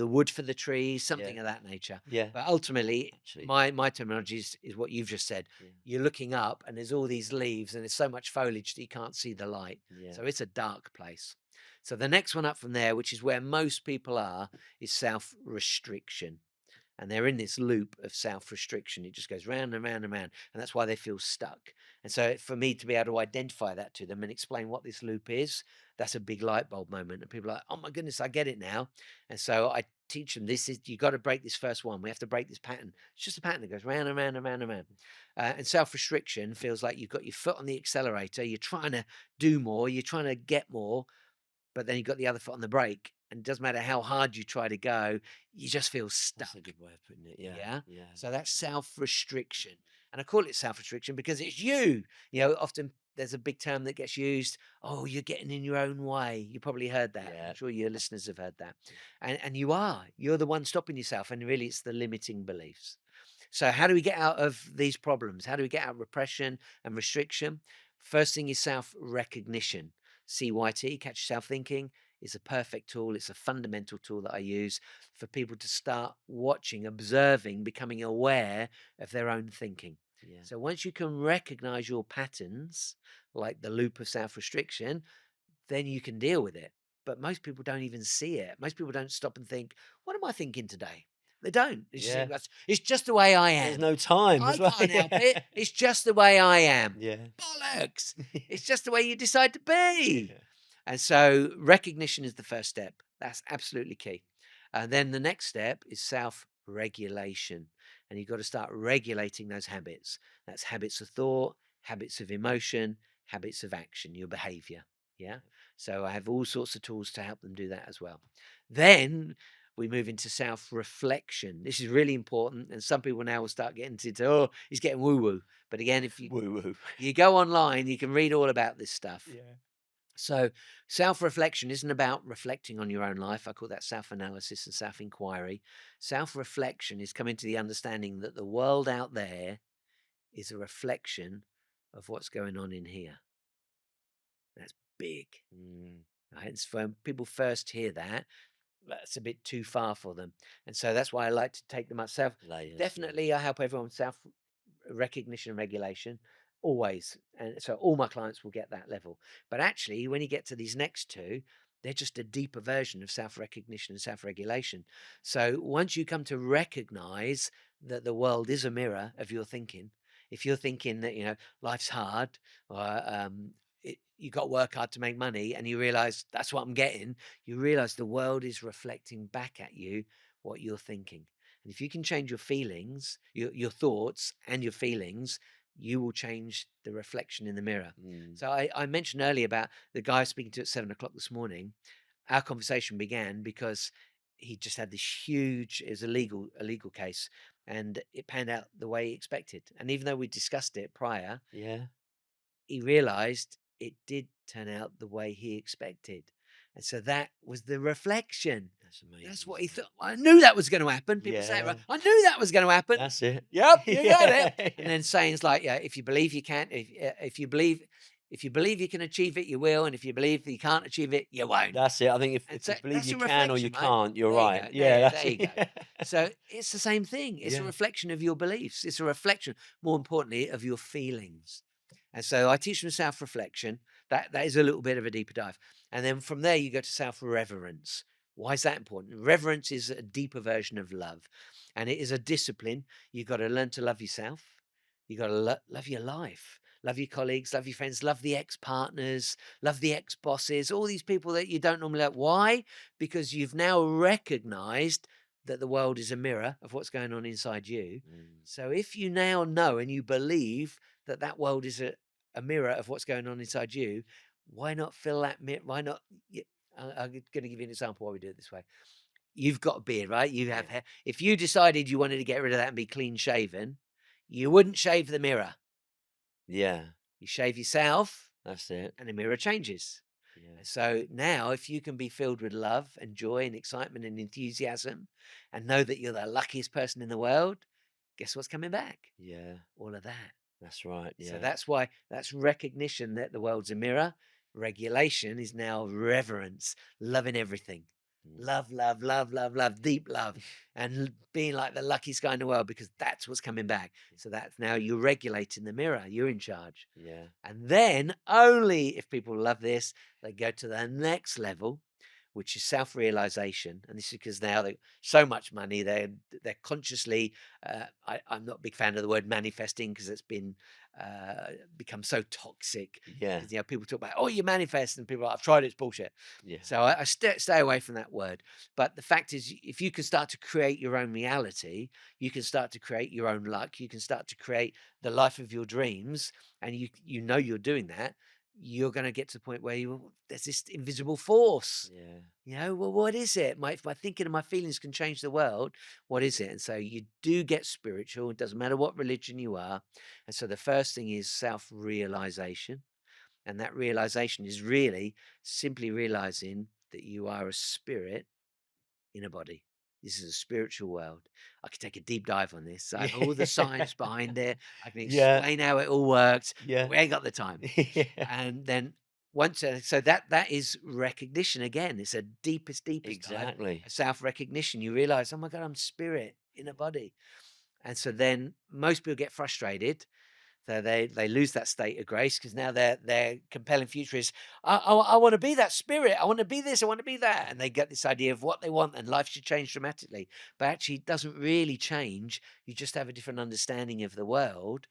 wood for the trees,
Yeah,
something of that nature.
yeah.
But ultimately,
Actually,
my terminology is what you've just said.
yeah,
You're looking up, and there's all these leaves, and there's so much foliage that you can't see the light.
yeah,
So it's a dark place. So the next one up from there, which is where most people are, is self-restriction. And they're in this loop of self-restriction. It just goes round and round and round, and that's why they feel stuck. And so for me to be able to identify that to them and explain what this loop is, that's a big light bulb moment. And people are like, oh my goodness, I get it now. And so I teach them, this is, you got to break this first one. We have to break this pattern. It's just a pattern that goes round and round and round and round. And self-restriction feels like you've got your foot on the accelerator, you're trying to do more, you're trying to get more, but then you've got the other foot on the brake, and it doesn't matter how hard you try to go, you just feel stuck.
that's a good way of putting it. Yeah,
Yeah.
yeah,
So that's self-restriction. And I call it self-restriction because it's you. You know, often there's a big term that gets used. Oh, you're getting in your own way. You probably heard that.
yeah,
I'm sure your listeners have heard that. And you are. You're the one stopping yourself. And really, it's the limiting beliefs. So, how do we get out of these problems? How do we get out of repression and restriction? First thing is self recognition. CYT, catch yourself thinking, is a perfect tool. It's a fundamental tool that I use for people to start watching, observing, becoming aware of their own thinking.
yeah,
So, once you can recognize your patterns, like the loop of self restriction, then you can deal with it. But most people don't even see it. Most people don't stop and think, what am I thinking today? They don't. They just
yeah.
think it's just the way I
There's
am.
no time
I
as well.
can't help it.
Yeah,
It's just the way I am.
yeah,
Bollocks. It's just the way you decide to be.
yeah,
And so recognition is the first step. That's absolutely key. And then the next step is self regulation. And you've got to start regulating those habits. That's habits of thought, habits of emotion, habits of action, your behavior. Yeah. So I have all sorts of tools to help them do that as well. Then we move into self reflection. This is really important. And some people now will start getting into, oh, he's getting woo woo. But again, if
woo woo.
you go online, you can read all about this stuff.
Yeah,
So, self reflection isn't about reflecting on your own life. I call that self analysis and self inquiry. Self reflection is coming to the understanding that the world out there is a reflection of what's going on in here. That's big.
mm,
Right? And so when people first hear that, that's a bit too far for them. And so that's why I like to take them myself.
layers.
Definitely, I help everyone with self recognition and regulation always. And so all my clients will get that level. But actually, when you get to these next two, they're just a deeper version of self recognition and self regulation. So once you come to recognize that the world is a mirror of your thinking, if you're thinking that, you know, life's hard, or you got to work hard to make money, and you realize that's what I'm getting, you realize the world is reflecting back at you what you're thinking. And if you can change your feelings, your thoughts and your feelings, you will change the reflection in the mirror.
Mm,
So I mentioned earlier about the guy I was speaking to at 7 o'clock this morning. Our conversation began because he just had this huge, it was a legal case, and it panned out the way he expected. And even though we discussed it prior,
yeah,
he realized it did turn out the way he expected. And so that was the reflection.
that's amazing.
That's what he
isn't it?
thought. I knew that was going to happen. People say it, right?
Yeah,
I knew that was going to happen.
that's it.
Yep, you got it.
Yeah,
And then sayings like, yeah, if you believe you can, if you believe you can achieve it, you will. And if you believe you can't achieve it, you won't.
that's it. I think
And
if
so
you believe
that's
you
a
can or you
reflection, right?
can't, you're
There you
right.
go.
Yeah, that's
There you
it.
go. So it's the same thing. It's a
Yeah.
reflection of your beliefs. It's a reflection, more importantly, of your feelings. And so I teach them self-reflection. That is a little bit of a deeper dive. And then from there, you go to self-reverence. Why is that important? Reverence is a deeper version of love. And it is a discipline. You've got to learn to love yourself. You've got to love your life. Love your colleagues, love your friends, love the ex-partners, love the ex-bosses, all these people that you don't normally like. Why? Because you've now recognized that the world is a mirror of what's going on inside you.
Mm,
So if you now know and you believe that that world is a mirror of what's going on inside you, why not fill that mirror? Why not? I'm going to give you an example why we do it this way. You've got a beard, right? You have
yeah.
hair. If you decided you wanted to get rid of that and be clean shaven, you wouldn't shave the mirror.
Yeah,
You shave yourself
that's it.
and the mirror changes.
Yeah,
And so now, if you can be filled with love and joy and excitement and enthusiasm and know that you're the luckiest person in the world, guess what's coming back?
yeah,
All of that.
that's right.
So
Yeah,
that's why that's recognition that the world's a mirror. Regulation is now reverence, loving everything.
Mm.
Love, love, love, love, love, deep love, and being like the luckiest guy in the world because that's what's coming back. So that's now you're regulating the mirror, you're in charge.
Yeah.
And then only if people love this, they go to the next level, which is self-realization. And this is because now they so much money, they're consciously. I'm not a big fan of the word manifesting because it's been become so toxic.
Yeah.
Because people talk about, oh, you manifest, and people are like, I've tried it, it's bullshit.
Yeah.
So I stay away from that word. But the fact is, if you can start to create your own reality, you can start to create your own luck. You can start to create the life of your dreams, and you know you're doing that. You're going to get to the point where there's this invisible force.
Yeah.
Well, what is it? If my thinking and my feelings can change the world, what is it? And so you do get spiritual. It doesn't matter what religion you are. And so the first thing is self-realization. And that realization is really simply realizing that you are a spirit in a body. This is a spiritual world. I could take a deep dive on this. I have all the science behind it. I can
Yeah.
explain how it all works, but
Yeah.
we ain't got the time.
Yeah.
And then once, so that is recognition again. It's a deepest dive,
Exactly.
a self-recognition. You realize, oh my God, I'm spirit in a body. And so then most people get frustrated, so they lose that state of grace because now their compelling future is I want to be that spirit. I want to be this. I want to be that. And they get this idea of what they want and life should change dramatically. But actually, it doesn't really change. You just have a different understanding of the world.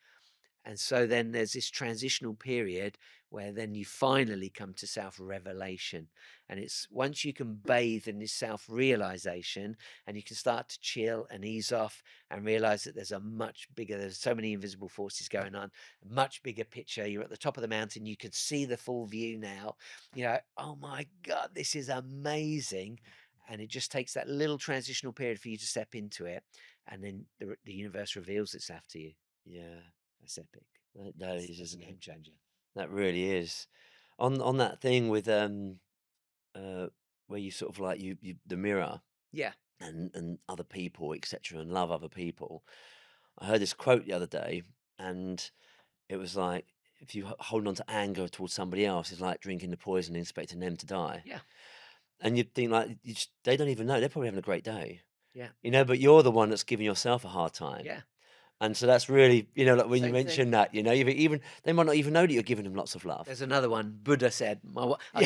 And so then there's this transitional period where then you finally come to self-revelation. And it's once you can bathe in this self-realization and you can start to chill and ease off and realize that there's so many invisible forces going on, a much bigger picture. You're at the top of the mountain. You can see the full view now. Oh my God, this is amazing. And it just takes that little transitional period for you to step into it. And then the universe reveals itself to you.
Yeah.
That's epic.
That is,
That's a
isn't it?
game changer.
That really is. On that thing with uh where you sort of like you the mirror
Yeah.
and other people, etc., and love other people. I heard this quote the other day, and it was like, if you hold on to anger towards somebody else, it's like drinking the poison and expecting them to die.
Yeah.
And you'd think like they don't even know, they're probably having a great day,
Yeah.
but you're the one that's giving yourself a hard time.
Yeah.
And so that's really, like when you
Same thing.
mention that, even they might not even know that you're giving them lots of love.
There's another one. Buddha said. I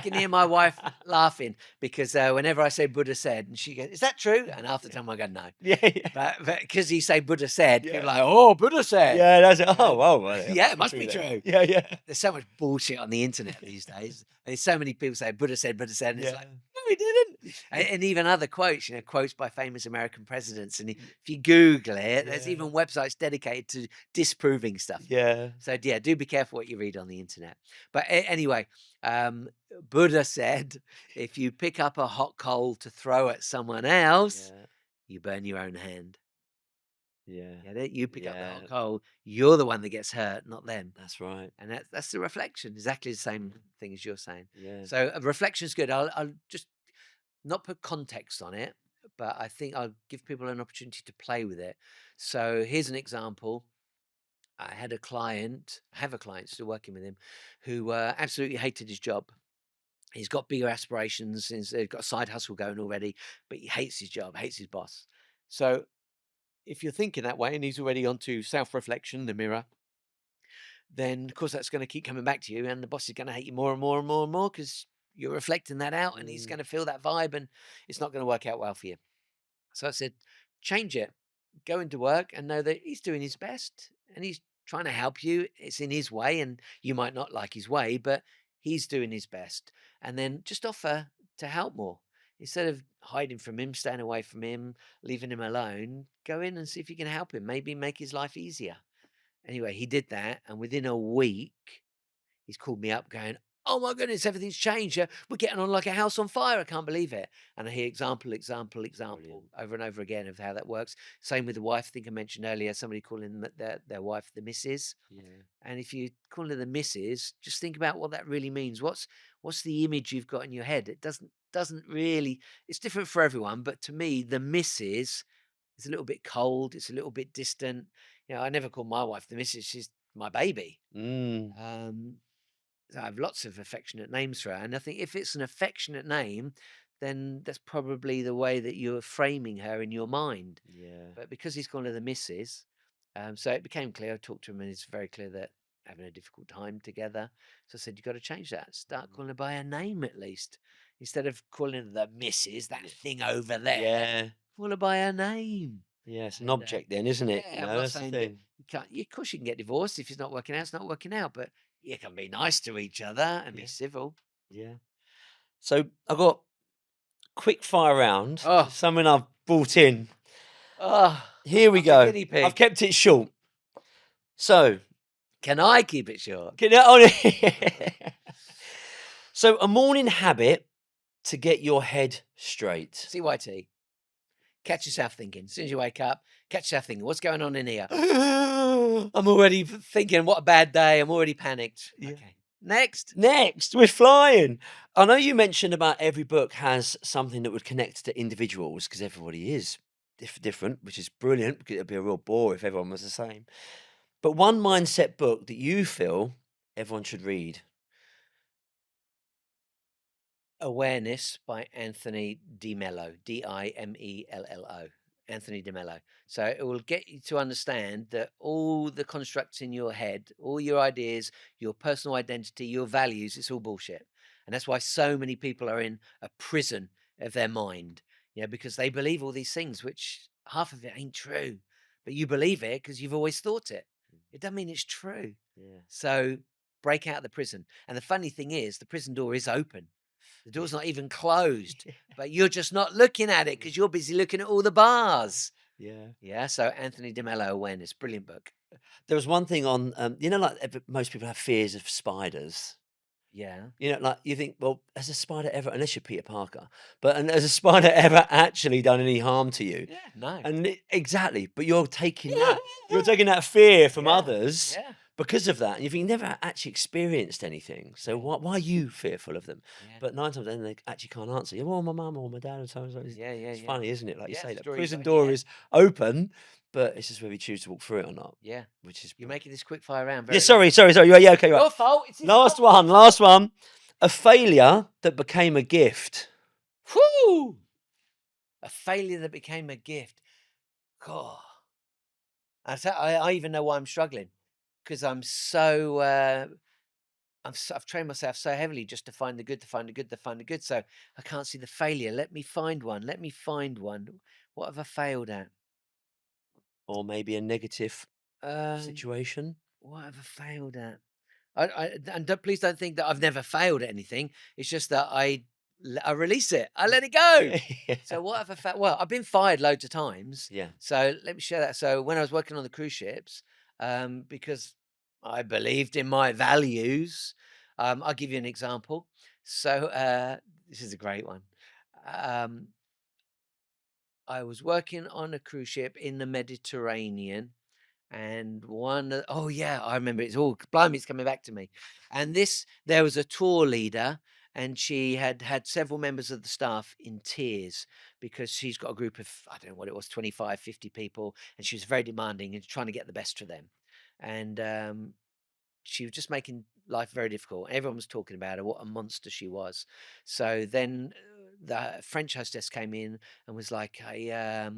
can
Yeah.
hear my wife laughing because whenever I say Buddha said, and she goes, "Is that true?" And half the time I go, "No."
Yeah, yeah,
But because you say Buddha said, people
yeah.
are like, "Oh, Buddha said."
Yeah, that's it. Oh,
Um,
wow, well, it
yeah, it
must be
must
true
be
then.
true.
Yeah, yeah.
There's so much bullshit on the internet these days. There's so many people say Buddha said, and it's
Yeah.
like, no, he didn't. And even other quotes, quotes by famous American presidents. And if you Google it, there's
Yeah.
even websites dedicated to disproving stuff.
Yeah.
So yeah, do be careful what you read on the internet. But anyway, um, Buddha said, if you pick up a hot coal to throw at someone else,
Yeah.
you burn your own hand.
Yeah.
Get it? You pick up the
Yeah.
hot coal, you're the one that gets hurt, not them.
That's right.
And that's the reflection, exactly the same thing as you're saying.
Yeah.
So reflection is good. I'll just not put context on it, but I think I'll give people an opportunity to play with it. So here's an example. I had a client, I have a client still working with him, who absolutely hated his job. He's got bigger aspirations, he's got a side hustle going already, but he hates his job, hates his boss. So if you're thinking that way and he's already onto self-reflection, the mirror, then of course that's going to keep coming back to you, and the boss is going to hate you more and more and more and more because you're reflecting that out, and he's
Mm.
going to feel that vibe, and it's not going to work out well for you. So I said, change it, go into work, and know that he's doing his best, and he's trying to help you. It's in his way, and you might not like his way, but he's doing his best. And then just offer to help more. Instead of hiding from him, staying away from him, leaving him alone, go in and see if you can help him. Maybe make his life easier. Anyway, he did that, and within a week, he's called me up going, "Oh my goodness, everything's changed. We're getting on like a house on fire. I can't believe it." And I hear example
Brilliant.
over and over again of how that works. Same with the wife. I think I mentioned earlier somebody calling their wife the missus.
Yeah.
And if you call her the missus, just think about what that really means. What's the image you've got in your head? It doesn't really. It's different for everyone, but to me, the missus is a little bit cold. It's a little bit distant. I never call my wife the missus. She's my baby.
Mm.
Um, I have lots of affectionate names for her, and I think if it's an affectionate name, then that's probably the way that you're framing her in your mind.
Yeah.
But because he's called her the Missus, so it became clear. I talked to him, and it's very clear that having a difficult time together. So I said, "You've got to change that. Start calling her by her name at least, instead of calling her the Missus. That thing over there.
Yeah.
Call her by her name."
Yeah. It's an
And
object then, isn't it?
yeah, I'm not
That's the
saying that
thing.
you can't. Of course, you can get divorced if it's not working out. It's not working out, but you can be nice to each other and be
Yeah.
civil.
Yeah. So I've got quick fire round.
Oh,
Something I've brought in.
oh,
Here we
I'm the
go.
guinea pig.
I've kept it short. So
Can I keep it short?
So a morning habit to get your head straight.
CYT. Catch yourself thinking. As soon as you wake up, catch yourself thinking, what's going on in here? I'm already thinking, what a bad day. I'm already panicked.
Yeah.
Okay. Next.
Next, we're flying. I know you mentioned about every book has something that would connect to individuals because everybody is different, which is brilliant because it'd be a real bore if everyone was the same. But one mindset book that you feel everyone should read.
Awareness by Anthony DeMello. Dimello. Anthony DeMello. So it will get you to understand that all the constructs in your head, all your ideas, your personal identity, your values, it's all bullshit. And that's why so many people are in a prison of their mind, because they believe all these things, which half of it ain't true. But you believe it because you've always thought it. It doesn't mean it's true.
Yeah.
So break out of the prison. And the funny thing is, the prison door is open. The door's not even closed, but you're just not looking at it because you're busy looking at all the bars.
Yeah.
Yeah. So Anthony DeMello, Awareness, brilliant book.
There was one thing on, most people have fears of spiders.
Yeah.
Like you think, well, has a spider ever, unless you're Peter Parker, and has a spider ever actually done any harm to you?
Yeah. No.
And exactly, but you're taking that fear from
Yeah,
others
Yeah.
because of that. And you've never actually experienced anything. So
Yeah.
why are you fearful of them?
Yeah.
But 9 times then they actually can't answer. Well, my mum or my dad or so.
Yeah.
It's funny, isn't it? Like you
Yeah,
say, the
story
prison
got
door
here.
is open, but it's just whether you choose to walk through it or not.
Yeah.
Which is
You're making this quick fire round.
yeah. Sorry. Yeah. Okay. Right.
Your fault. It's his
Last
fault.
one. A failure that became a gift.
Whew. A failure that became a gift. God. I even know why I'm struggling, because I'm so I've trained myself so heavily just to find the good, to find the good, to find the good. So I can't see the failure. Let me find one. What have I failed at?
Or maybe a negative
Um,
situation.
what have I failed at? Please don't think that I've never failed at anything. It's just that I release it. I let it go.
Yeah.
So what have I failed? Well, I've been fired loads of times.
Yeah.
So let me share that. So when I was working on the cruise ships, because I believed in my values, I'll give you an example. So this is a great one. I was working on a cruise ship in the Mediterranean, and oh yeah, I remember, it's all blimey, it's coming back to me. And there was a tour leader, and she had several members of the staff in tears because she's got a group of, I don't know what it was, 25, 50 people, and she was very demanding and trying to get the best for them. And she was just making life very difficult. Everyone was talking about her, what a monster she was. So then the French hostess came in and was like, I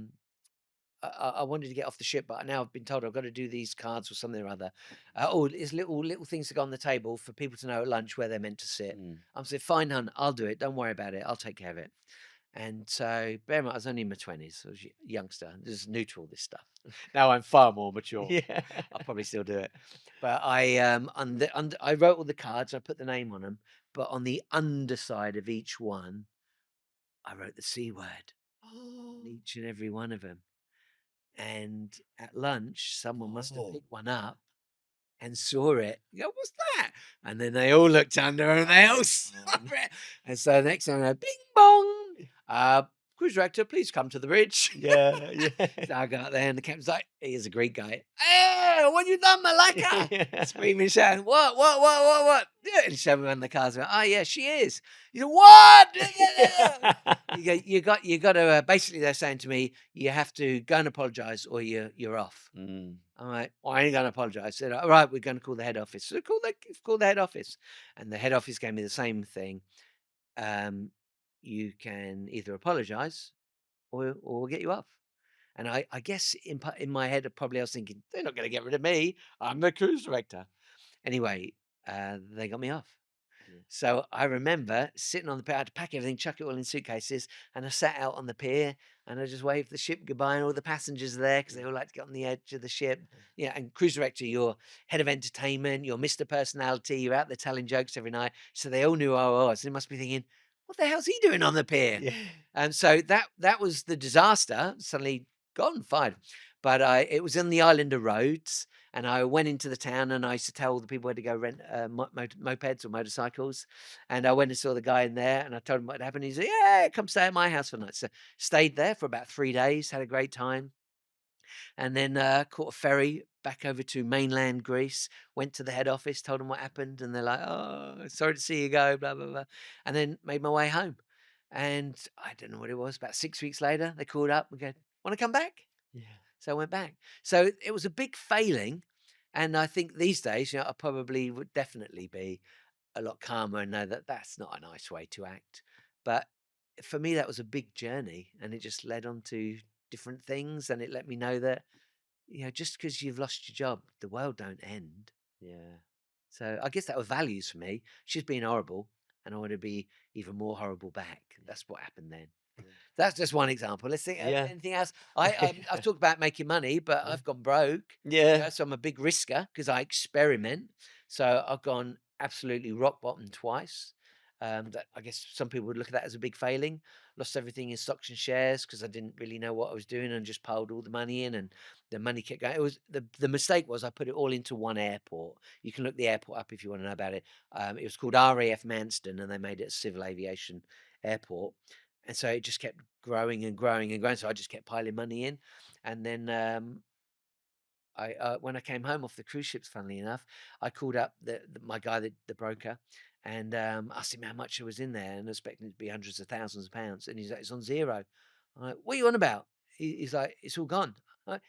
wanted to get off the ship, but now I've been told I've got to do these cards or something or other. It's little things to go on the table for people to know at lunch where they're meant to sit. I'm saying, fine, hun, I'll do it. Don't worry about it. I'll take care of it. And so, bear in mind, I was only in my 20s. I was a youngster. This is new to all this stuff. Now I'm far more mature.
Yeah.
I'll probably still do it. But I I wrote all the cards. I put the name on them. But on the underside of each one, I wrote the C word on each and every one of them. And at lunch, someone must have picked one up and saw it. You go, what's that? And then they all looked under and they all saw it. And so the next time, bing bong. cruise director, please come to the bridge.
Yeah, yeah.
So I got there and the captain's like, he is a Greek guy. Hey, what you done, Malaka?
Yeah.
Screaming, shouting, what? Yeah, and he showed me on the cars. Oh, yeah, she is. You know, what? You got to, basically they're saying to me, you have to go and apologise or you're off.
Mm.
I'm like, well, I ain't going to apologise. I said, all right, we're going to call the head office. So call the head office. And the head office gave me the same thing. You can either apologise or we'll get you off. And I guess in my head, probably I was thinking, they're not going to get rid of me. I'm the cruise director. Anyway, they got me off.
Yeah.
So I remember sitting on the pier, I had to pack everything, chuck it all in suitcases, and I sat out on the pier and I just waved the ship goodbye, and all the passengers are there because they all like to get on the edge of the ship. Yeah, and cruise director, you're head of entertainment, you're Mr. Personality, you're out there telling jokes every night. So they all knew who I was. They must be thinking, what the hell's he doing on the pier?
Yeah.
And so that was the disaster. Suddenly gone, fine. But it was in the island of Rhodes, and I went into the town and I used to tell the people where to go rent mopeds or motorcycles. And I went and saw the guy in there and I told him what had happened. He said, yeah, come stay at my house for a night. So stayed there for about 3 days, had a great time. And then caught a ferry back over to mainland Greece, went to the head office, told them what happened. And they're like, oh, sorry to see you go, blah, blah, blah. And then made my way home. And I don't know what it was, about 6 weeks later, they called up and go, want to come back?
Yeah.
So I went back. So it was a big failing. And I think these days, I probably would definitely be a lot calmer and know that that's not a nice way to act. But for me, that was a big journey, and it just led on to different things. And it let me know that, just because you've lost your job, the world don't end.
Yeah.
So I guess that was values for me. She's been horrible, and I want to be even more horrible back. That's what happened then. That's just one example. Let's think.
Yeah.
Anything else? I've talked about making money, but I've gone broke.
Yeah.
So I'm a big risker because I experiment. So I've gone absolutely rock bottom twice. That I guess some people would look at that as a big failing. Lost everything in stocks and shares because I didn't really know what I was doing and just piled all the money in, and the money kept going. It was the mistake was I put it all into one airport. You can look the airport up if you want to know about it. It was called RAF Manston, and they made it a civil aviation airport. And so it just kept growing and growing and growing. So I just kept piling money in. And then when I came home off the cruise ships, funnily enough, I called up my guy, the broker, and asked him how much was in there, and expecting it to be hundreds of thousands of pounds. And he's like, it's on zero. I'm like, what are you on about? He's like, it's all gone. I'm like,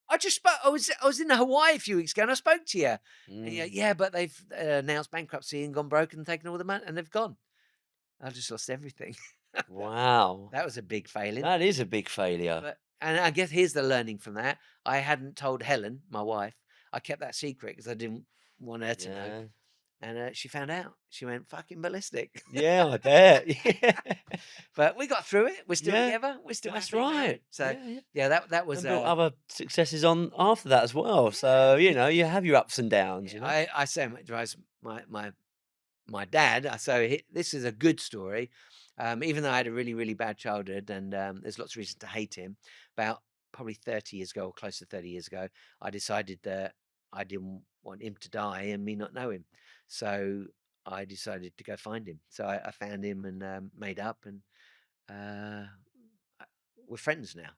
I just spoke. I was in Hawaii a few weeks ago, and I spoke to you. And yeah, but they've announced bankruptcy and gone broke and taken all the money, and they've gone. I just lost everything.
Wow.
That was a big failing.
That is a big failure.
And I guess here's the learning from that. I hadn't told Helen, my wife. I kept that secret because I didn't want her to know. And she found out. She went fucking ballistic.
Yeah, I bet. Yeah.
But we got through it. We're still
Yeah,
together. We're still
that's
happy now.
right.
So
Yeah.
that was
And built other successes on after that as well. So you have your ups and downs.
I say it drives my dad. So this is a good story. Even though I had a really, really bad childhood, and there's lots of reason to hate him, about probably 30 years ago, or close to 30 years ago, I decided that I didn't want him to die and me not know him. So I decided to go find him. So I found him and made up, and we're friends now.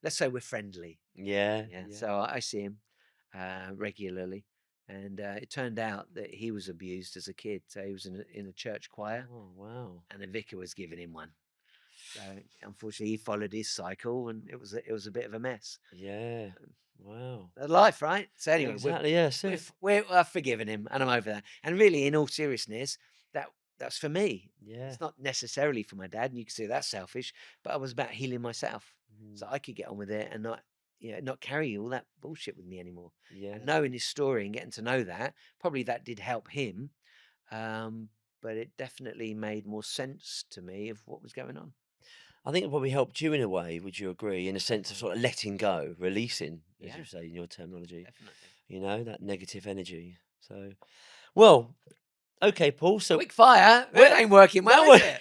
Let's say we're friendly.
Yeah.
So I see him regularly. And it turned out that he was abused as a kid. So he was in a church choir.
Oh, wow.
And the vicar was giving him one. So unfortunately, he followed his cycle, and it was a bit of a mess.
Yeah. Wow.
Life, right? So anyway,
Exactly.
I've forgiven him, and I'm over that. And really, in all seriousness, that's for me.
Yeah.
It's not necessarily for my dad, and you can see that's selfish. But I was about healing myself, so I could get on with it and not carry all that bullshit with me anymore.
Yeah.
And knowing his story and getting to know that, probably that did help him. But it definitely made more sense to me of what was going on.
I think it probably helped you in a way, would you agree, in a sense of sort of letting go, releasing, as you say in your terminology.
Definitely.
That negative energy. So, well, okay, Paul. So
Quickfire, that ain't working well, is it?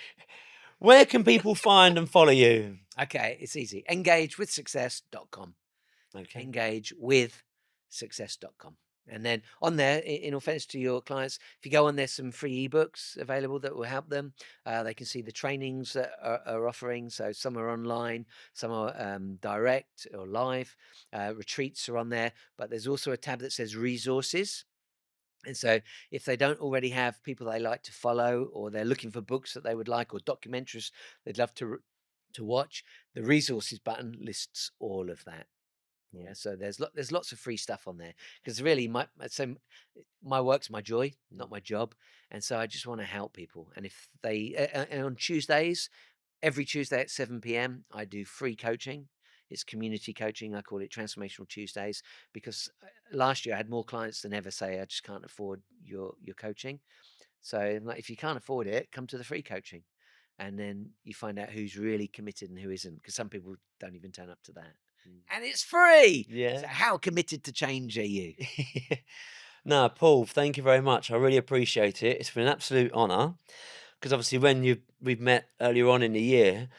Where can people find and follow you?
Okay, it's easy. Engagewithsuccess.com.
Okay.
Engagewithsuccess.com. And then on there, in all fairness to your clients, if you go on, there's some free ebooks available that will help them. They can see the trainings that are offering. So some are online, some are direct or live. Retreats are on there, but there's also a tab that says resources. And so, if they don't already have people they like to follow, or they're looking for books that they would like, or documentaries they'd love to watch, the resources button lists all of that. Yeah, so there's lots of free stuff on there because really my work's my joy, not my job, and so I just want to help people. And if they and on Tuesdays, every Tuesday at 7 p.m., I do free coaching. It's community coaching. I call it Transformational Tuesdays because last year I had more clients than ever say I just can't afford your coaching. So I'm like, if you can't afford it, come to the free coaching, and then you find out who's really committed and who isn't. Because some people don't even turn up to that,
Mm.
and it's free. So
Yeah.
how committed to change are you?
No, Paul, thank you very much. I really appreciate it. It's been an absolute honour because obviously when we've met earlier on in the year,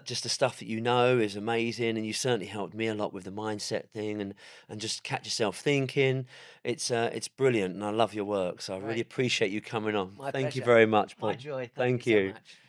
just the stuff that you know is amazing, and you certainly helped me a lot with the mindset thing and just catch yourself thinking. It's brilliant, and I love your work. So I really
Great,
appreciate you coming on.
my
Thank you
pleasure,
very much,
my
Paul.
joy. Thank you
Thank
so
you.
much.